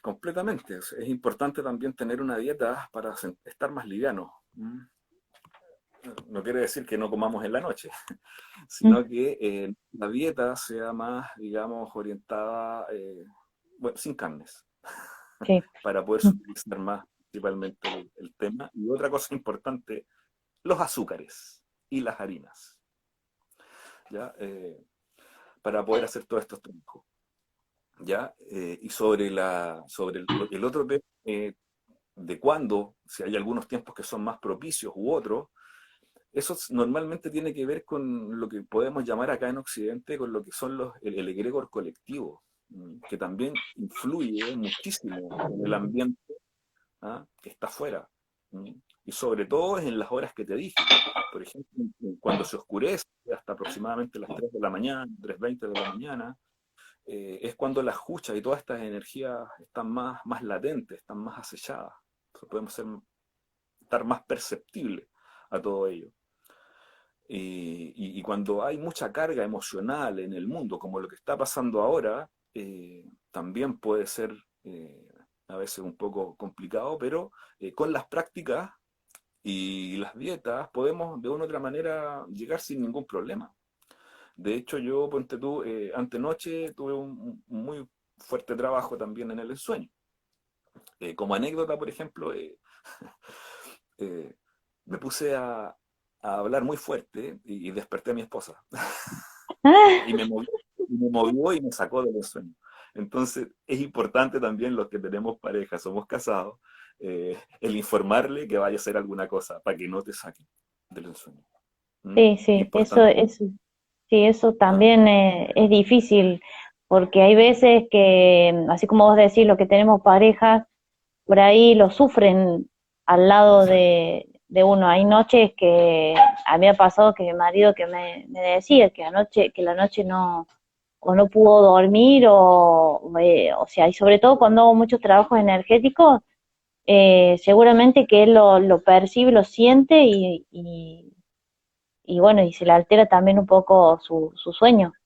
completamente. Es importante también tener una dieta para estar más liviano. No quiere decir que no comamos en la noche, Mm, sino que la dieta sea más, digamos, orientada, bueno, sin carnes, sí. para poder Mm. sutilizar más principalmente el tema. Y otra cosa importante, los azúcares y las harinas, ¿ya? Para poder hacer todos estos trabajos, ¿ya? Y sobre, el otro tema, de cuándo, si hay algunos tiempos que son más propicios u otros, eso normalmente tiene que ver con lo que podemos llamar acá en Occidente, con lo que son el egregor colectivo, que también influye muchísimo en el ambiente, ¿ah? Que está afuera. ¿Mm? Y sobre todo en las horas que te dije. Por ejemplo, cuando se oscurece, hasta aproximadamente las 3 de la mañana, 3:20 de la mañana, es cuando las juchas y todas estas energías están más latentes, están más acechadas. Entonces podemos estar más perceptibles a todo ello. Y cuando hay mucha carga emocional en el mundo, como lo que está pasando ahora, también puede ser a veces un poco complicado, pero con las prácticas y las dietas podemos de una u otra manera llegar sin ningún problema. De hecho, yo, ponte tú, antenoche tuve un muy fuerte trabajo también en el ensueño. Como anécdota, por ejemplo, eh, me puse a hablar muy fuerte y desperté a mi esposa. Y Ah, me movió y me sacó del ensueño. Entonces, es importante también los que tenemos pareja, somos casados, el informarle que vaya a hacer alguna cosa para que no te saquen del ensueño. ¿Mm? sí, sí, Importante. sí, eso ¿Ah? también es difícil, porque hay veces que, así como vos decís, los que tenemos parejas, por ahí lo sufren al lado Exacto. de uno. Hay noches que a mí me ha pasado que mi marido que me decía que anoche, que la noche no, o no pudo dormir, o sea, y sobre todo cuando hago muchos trabajos energéticos, seguramente que él lo percibe, lo siente y bueno, y se le altera también un poco su sueño. Claro.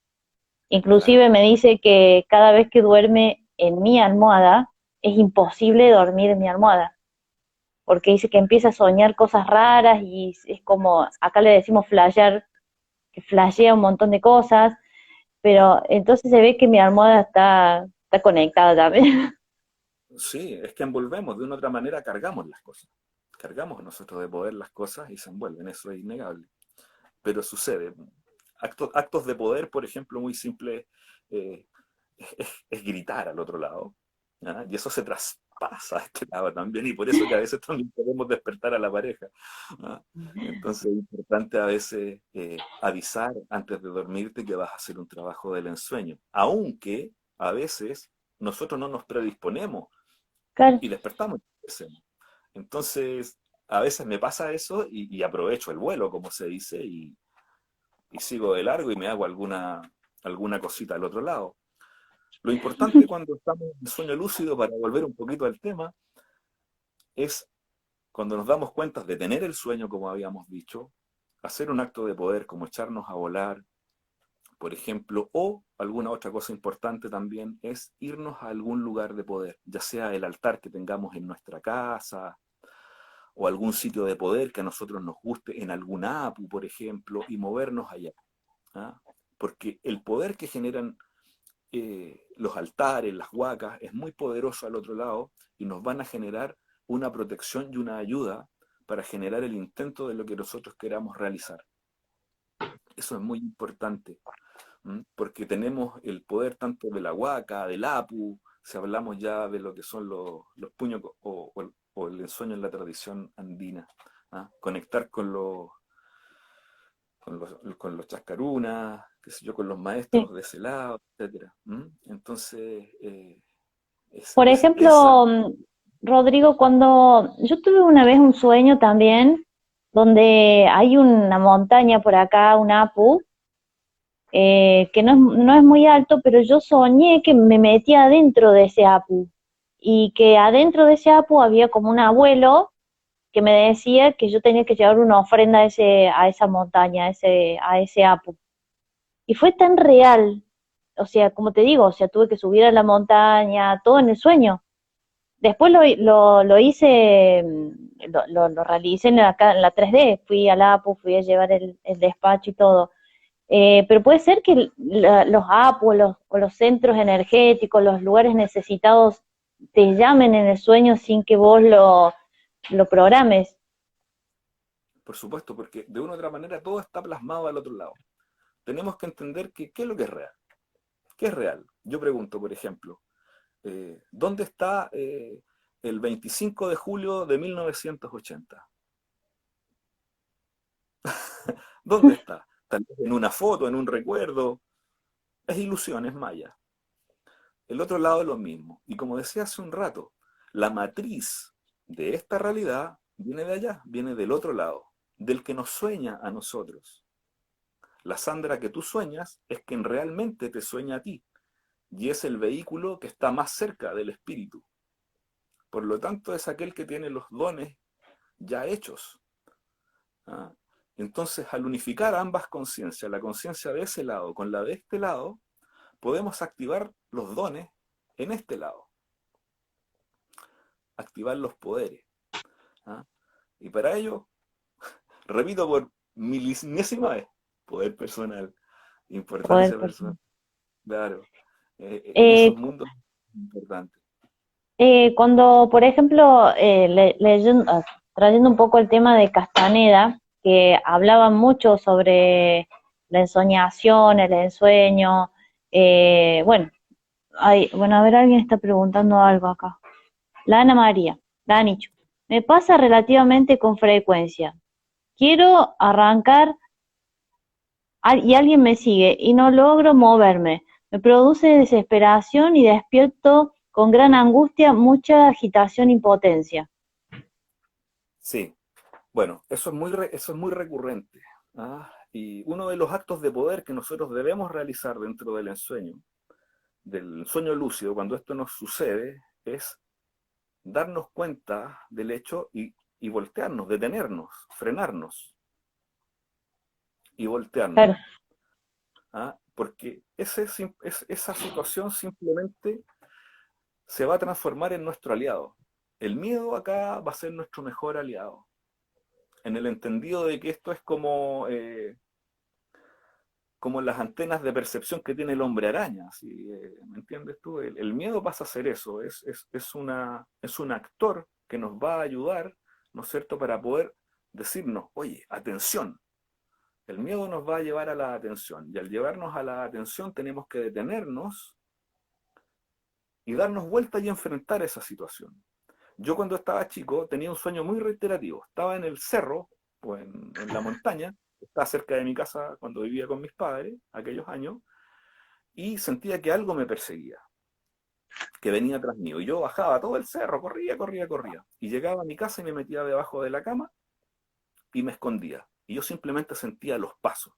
Inclusive me dice que cada vez que duerme en mi almohada, es imposible dormir en mi almohada, porque dice que empieza a soñar cosas raras y es como, acá le decimos flashear, que flashea un montón de cosas, pero entonces se ve que mi almohada está conectada también. Sí, es que envolvemos, de una u otra manera cargamos las cosas. Cargamos nosotros de poder las cosas y se envuelven, eso es innegable. Pero sucede. Actos de poder, por ejemplo, muy simple, eh, es gritar al otro lado. ¿Ah? Y eso se traspasa a este lado también, y por eso que a veces también podemos despertar a la pareja. ¿Ah? Entonces es importante a veces avisar antes de dormirte que vas a hacer un trabajo del ensueño, aunque a veces nosotros no nos predisponemos Claro. y despertamos. Entonces, a veces me pasa eso y aprovecho el vuelo, como se dice, y sigo de largo y me hago alguna cosita al otro lado. Lo importante cuando estamos en sueño lúcido, para volver un poquito al tema, es cuando nos damos cuenta de tener el sueño, como habíamos dicho, hacer un acto de poder como echarnos a volar, por ejemplo, o alguna otra cosa importante también es irnos a algún lugar de poder, ya sea el altar que tengamos en nuestra casa o algún sitio de poder que a nosotros nos guste, en algún APU, por ejemplo, y movernos allá. ¿Ah? Porque el poder que generan los altares, las huacas, es muy poderoso al otro lado y nos van a generar una protección y una ayuda para generar el intento de lo que nosotros queramos realizar. Eso es muy importante, porque tenemos el poder tanto de la huaca, del apu, si hablamos ya de lo que son los puños o el ensueño en la tradición andina. ¿Ah? Conectar con los chascarunas, qué sé yo, con los Sí. maestros de ese lado, etcétera. Entonces, Por esa, ejemplo, Rodrigo, cuando yo tuve una vez un sueño también, donde hay una montaña por acá, un Apu, que no es muy alto, pero yo soñé que me metía adentro de ese Apu y que adentro de ese Apu había como un abuelo que me decía que yo tenía que llevar una ofrenda a esa montaña, a ese Apu. Y fue tan real, o sea, como te digo, o sea, tuve que subir a la montaña, todo en el sueño. Después lo hice, lo realicé en la 3D, fui al APU, fui a llevar el despacho y todo. Pero puede ser que los APU o los centros energéticos, los lugares necesitados, te llamen en el sueño sin que vos lo programes. por supuesto, porque de una u otra manera todo está plasmado al otro lado. Tenemos que entender que, qué es lo que es real. ¿Qué es real? Yo pregunto, por ejemplo, ¿dónde está el 25 de julio de 1980? ¿Dónde está? Tal vez en una foto, en un recuerdo. Es ilusión, es maya. El otro lado es lo mismo. Y como decía hace un rato, la matriz de esta realidad viene de allá, viene del otro lado, del que nos sueña a nosotros. La Sandra que tú sueñas es quien realmente te sueña a ti, y es el vehículo que está más cerca del espíritu. Por lo tanto, es aquel que tiene los dones ya hechos. ¿Ah? Entonces, al unificar ambas conciencias, la conciencia de ese lado con la de este lado, podemos activar los dones en este lado, activar los poderes. ¿Ah? Y para ello, repito por milismésima vez, poder personal, Poder importancia personal. personal. Claro, en Eh, esos mundos es importante. Cuando, por ejemplo, trayendo un poco el tema de Castaneda, que hablaba mucho sobre la ensoñación, el ensueño, bueno, bueno, a ver, alguien está preguntando algo acá. La Ana María, la Anicho. Me pasa relativamente con frecuencia. Quiero arrancar y alguien me sigue y no logro moverme. Me produce desesperación y despierto con gran angustia, mucha agitación y impotencia. Sí, Bueno, eso es muy recurrente. ¿Ah? Y uno de los actos de poder que nosotros debemos realizar dentro del sueño lúcido, cuando esto nos sucede, es darnos cuenta del hecho y voltearnos, detenernos, frenarnos y voltearnos. Claro, ¿Ah? Porque esa situación simplemente se va a transformar en nuestro aliado. El miedo acá va a ser nuestro mejor aliado, en el entendido de que esto es como las antenas de percepción que tiene el hombre araña, ¿sí? ¿Me entiendes tú? El miedo pasa a ser eso, es un actor que nos va a ayudar, ¿no es cierto?, para poder decirnos, oye, atención. El miedo nos va a llevar a la atención, y al llevarnos a la atención tenemos que detenernos y darnos vuelta y enfrentar esa situación. Yo cuando estaba chico tenía un sueño muy reiterativo. Estaba en el cerro o en la montaña, estaba cerca de mi casa cuando vivía con mis padres, aquellos años, y sentía que algo me perseguía, que venía tras mío. Y yo bajaba todo el cerro, corría, corría, corría. Y llegaba a mi casa y me metía debajo de la cama y me escondía. Y yo simplemente sentía los pasos.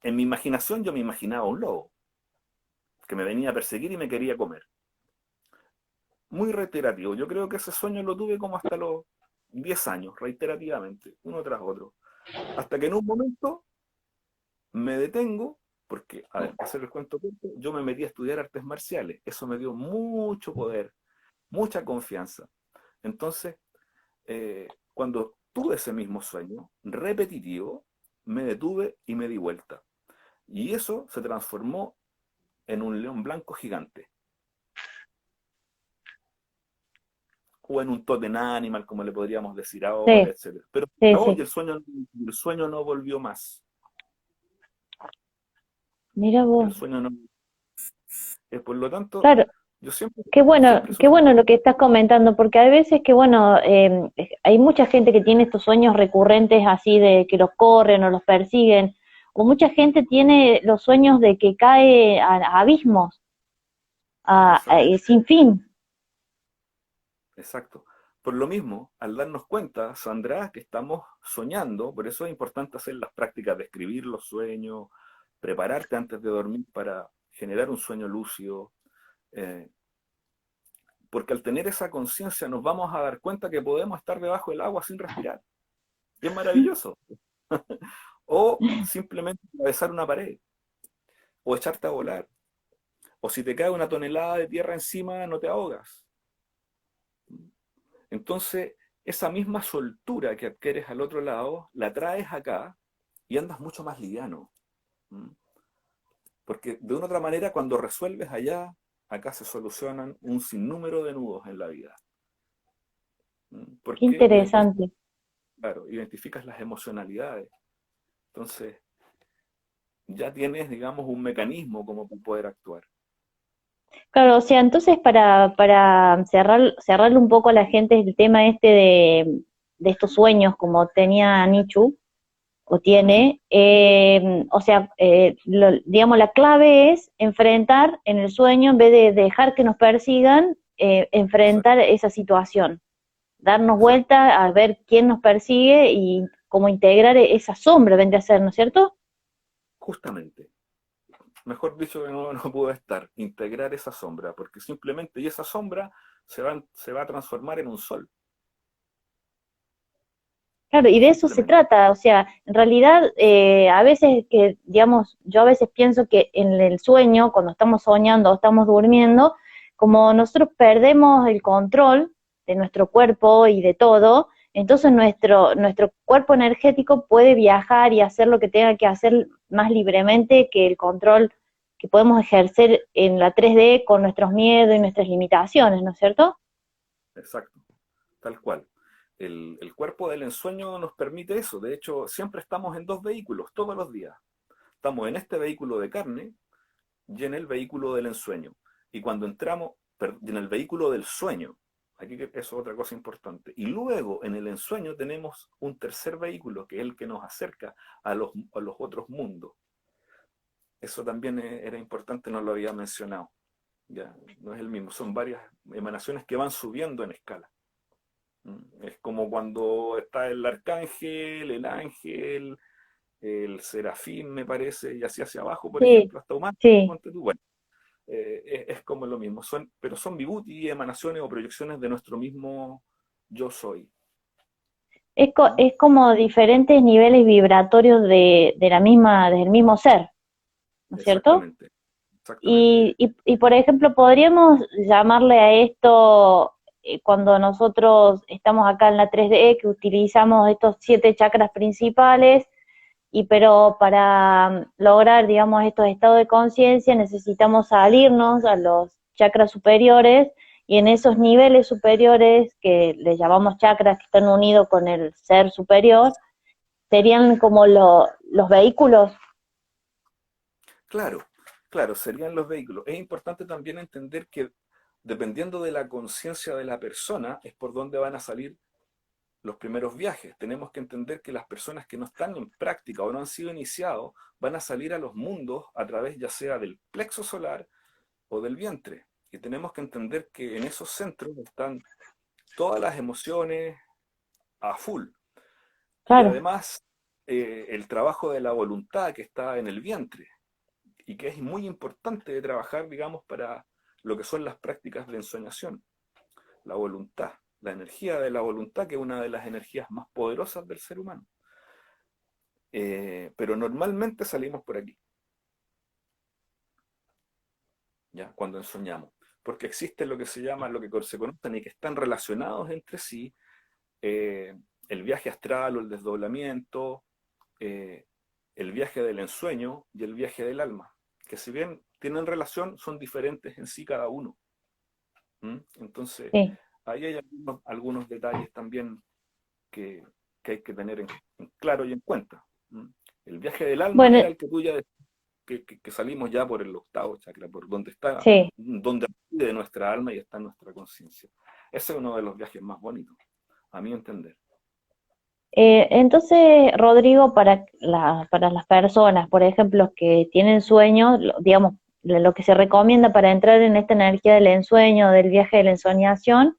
En mi imaginación yo me imaginaba un lobo que me venía a perseguir y me quería comer. Muy reiterativo. Yo creo que ese sueño lo tuve como hasta los 10 años, reiterativamente, uno tras otro. Hasta que en un momento me detengo, porque, a ver, para hacer el cuento corto, yo me metí a estudiar artes marciales. Eso me dio mucho poder, mucha confianza. Entonces, cuando tuve ese mismo sueño, repetitivo, me detuve y me di vuelta. Y eso se transformó en un león blanco gigante. O en un totem animal, como le podríamos decir ahora, sí, etc. Pero sí, no, y sí. el sueño no volvió más. Mira El vos. sueño no. Por lo tanto, Claro, yo siempre, siempre qué sugiero. bueno lo que estás comentando, porque hay veces que, bueno, hay mucha gente que tiene estos sueños recurrentes así de que los corren o los persiguen, o mucha gente tiene los sueños de que cae a abismos, Exacto, sin fin. exacto. Por lo mismo, al darnos cuenta, Sandra, que estamos soñando, por eso es importante hacer las prácticas de escribir los sueños, prepararte antes de dormir para generar un sueño lúcido, eh, porque al tener esa conciencia nos vamos a dar cuenta que podemos estar debajo del agua sin respirar. Y es maravilloso. O simplemente atravesar una pared, o echarte a volar, o si te cae una tonelada de tierra encima, no te ahogas. Entonces, esa misma soltura que adquieres al otro lado, la traes acá y andas mucho más liviano. ¿Mm? Porque de una otra manera, cuando resuelves allá, acá se solucionan un sinnúmero de nudos en la vida. ¿Mm? Qué Porque interesante. claro, identificas las emocionalidades. Entonces, ya tienes, digamos, un mecanismo como para poder actuar. Claro, o sea, entonces para cerrarle un poco a la gente el tema este de estos sueños, como tenía Nichu, o Ujú. tiene, o sea, digamos, la clave es enfrentar en el sueño, en vez de dejar que nos persigan, Exacto, enfrentar esa situación, darnos exacto. vuelta a ver quién nos persigue y cómo integrar esa sombra, vendría a ser, ¿no es cierto? Justamente. Mejor dicho que no, no pudo estar, integrar esa sombra, porque simplemente, y esa sombra se va a transformar en un sol, Claro, y de eso se simplemente. trata, o sea, en realidad a veces que, digamos, yo a veces pienso que en el sueño, cuando estamos soñando o estamos durmiendo, como nosotros perdemos el control de nuestro cuerpo y de todo, entonces nuestro cuerpo energético puede viajar y hacer lo que tenga que hacer más libremente que el control que podemos ejercer en la 3D con nuestros miedos y nuestras limitaciones, ¿no es cierto? Exacto, tal cual. El cuerpo del ensueño nos permite eso. De hecho, siempre estamos en dos vehículos, todos los días. Estamos en este vehículo de carne y en el vehículo del ensueño. Y cuando entramos en el vehículo del sueño, aquí eso es otra cosa importante. Y luego en el ensueño tenemos un tercer vehículo, que es el que nos acerca a los otros mundos. Eso también era importante, no lo había mencionado. Ya, no es el mismo, son varias emanaciones que van subiendo en escala. Es como cuando está el arcángel, el ángel, el serafín, me parece, y así hacia abajo, por Sí, ejemplo, hasta humano, sí. ponte tú. Bueno, es como lo mismo, pero son vibuti, emanaciones o proyecciones de nuestro mismo yo soy. ¿Mm? Es como diferentes niveles vibratorios de la misma, del mismo ser, ¿no es cierto? Exactamente, exactamente. Y, por ejemplo, podríamos llamarle a esto, cuando nosotros estamos acá en la 3D, que utilizamos estos 7 chakras principales, pero para lograr, digamos, estos estados de conciencia necesitamos salirnos a los chakras superiores, y en esos niveles superiores, que les llamamos chakras, que están unidos con el ser superior, serían como los vehículos. Claro, claro, serían los vehículos. Es importante también entender que dependiendo de la conciencia de la persona, es por donde van a salir los primeros viajes. Tenemos que entender que las personas que no están en práctica o no han sido iniciados van a salir a los mundos a través ya sea del plexo solar o del vientre. Y tenemos que entender que en esos centros están todas las emociones a full. Y Claro, además el trabajo de la voluntad que está en el vientre y que es muy importante de trabajar, digamos, para lo que son las prácticas de ensoñación. La voluntad, la energía de la voluntad, que es una de las energías más poderosas del ser humano. Pero normalmente salimos por aquí, ¿ya? Cuando ensoñamos. Porque existe lo que se llama, lo que se conocen y que están relacionados entre sí, eh, el viaje astral o el desdoblamiento, eh, el viaje del ensueño y el viaje del alma, que si bien tienen relación, son diferentes en sí cada uno. Entonces, sí. ahí hay algunos detalles también que, que hay que tener en claro y en cuenta. ¿Mm? El viaje del alma Bueno, era el que tú ya que salimos ya por el octavo chakra, por donde está, sí. donde reside nuestra alma y está nuestra conciencia. Ese es uno de los viajes más bonitos, a mi entender. Entonces, Rodrigo, para las personas, por ejemplo, que tienen sueños, digamos, lo que se recomienda para entrar en esta energía del ensueño, del viaje de la ensoñación,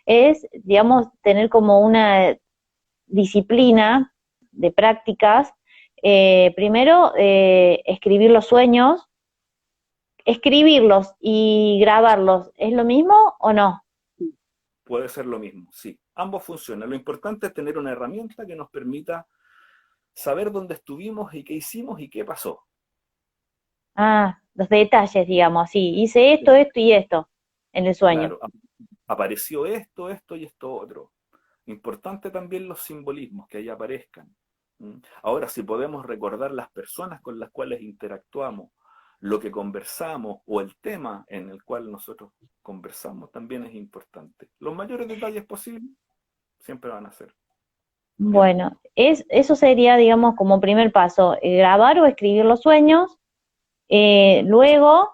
es, digamos, tener como una disciplina de prácticas. Primero, escribir los sueños, escribirlos y grabarlos, ¿es lo mismo o no? Puede ser lo mismo, sí. Ambos funcionan. Lo importante es tener una herramienta que nos permita saber dónde estuvimos y qué hicimos y qué pasó. Ah, los detalles, digamos, sí, hice esto, esto y esto en el sueño. Claro, apareció esto, esto y esto otro. Importante también los simbolismos que ahí aparezcan. Ahora, si podemos recordar las personas con las cuales interactuamos, lo que conversamos o el tema en el cual nosotros conversamos también es importante. Los mayores detalles posibles siempre van a ser. ¿Bien? Bueno, eso sería, digamos, como primer paso, grabar o escribir los sueños. Luego,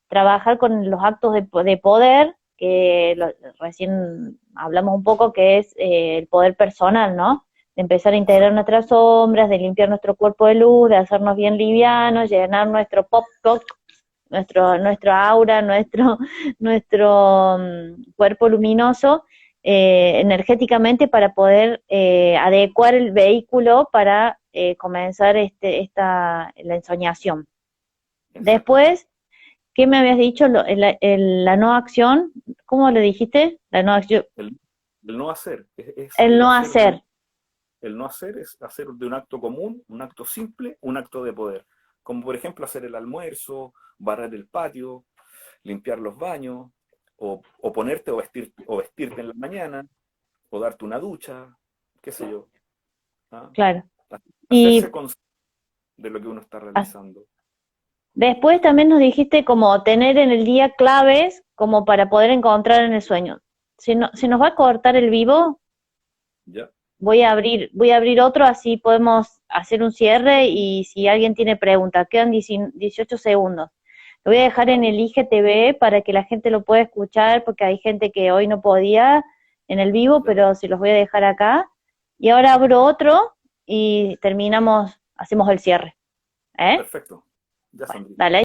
trabajar con los actos de poder, que recién hablamos un poco, que es el poder personal, ¿no? De empezar a integrar Exacto. nuestras sombras, de limpiar nuestro cuerpo de luz, de hacernos bien livianos, llenar nuestro pop, nuestro aura, nuestro cuerpo luminoso, energéticamente, para poder adecuar el vehículo para comenzar la ensoñación. Exactamente. Después, ¿qué me habías dicho? La no acción, ¿cómo le dijiste? La no acción, El, el no hacer es el el no hacer de hacer. el no hacer es hacer de un acto común, un acto simple, un acto de poder. Como por ejemplo hacer el almuerzo, barrer el patio, limpiar los baños, o ponerte o vestirte en la mañana, o darte una ducha, qué sé yo. ¿Ah? Claro. Hacerse Y consciente de lo que uno está ah, realizando. después también nos dijiste como tener en el día claves como para poder encontrar en el sueño. Si no, se nos va a cortar el vivo, ¿Ya? voy a abrir otro, así podemos hacer un cierre, y si alguien tiene preguntas, quedan 18 segundos. Lo voy a dejar en Dale. el IGTV para que la gente lo pueda escuchar, porque hay gente que hoy no podía en el vivo, ¿Ya? pero se los voy a dejar acá. Y ahora abro otro y terminamos, hacemos el cierre. ¿Eh? Perfecto. Ya, Bueno, Sandrita. dale.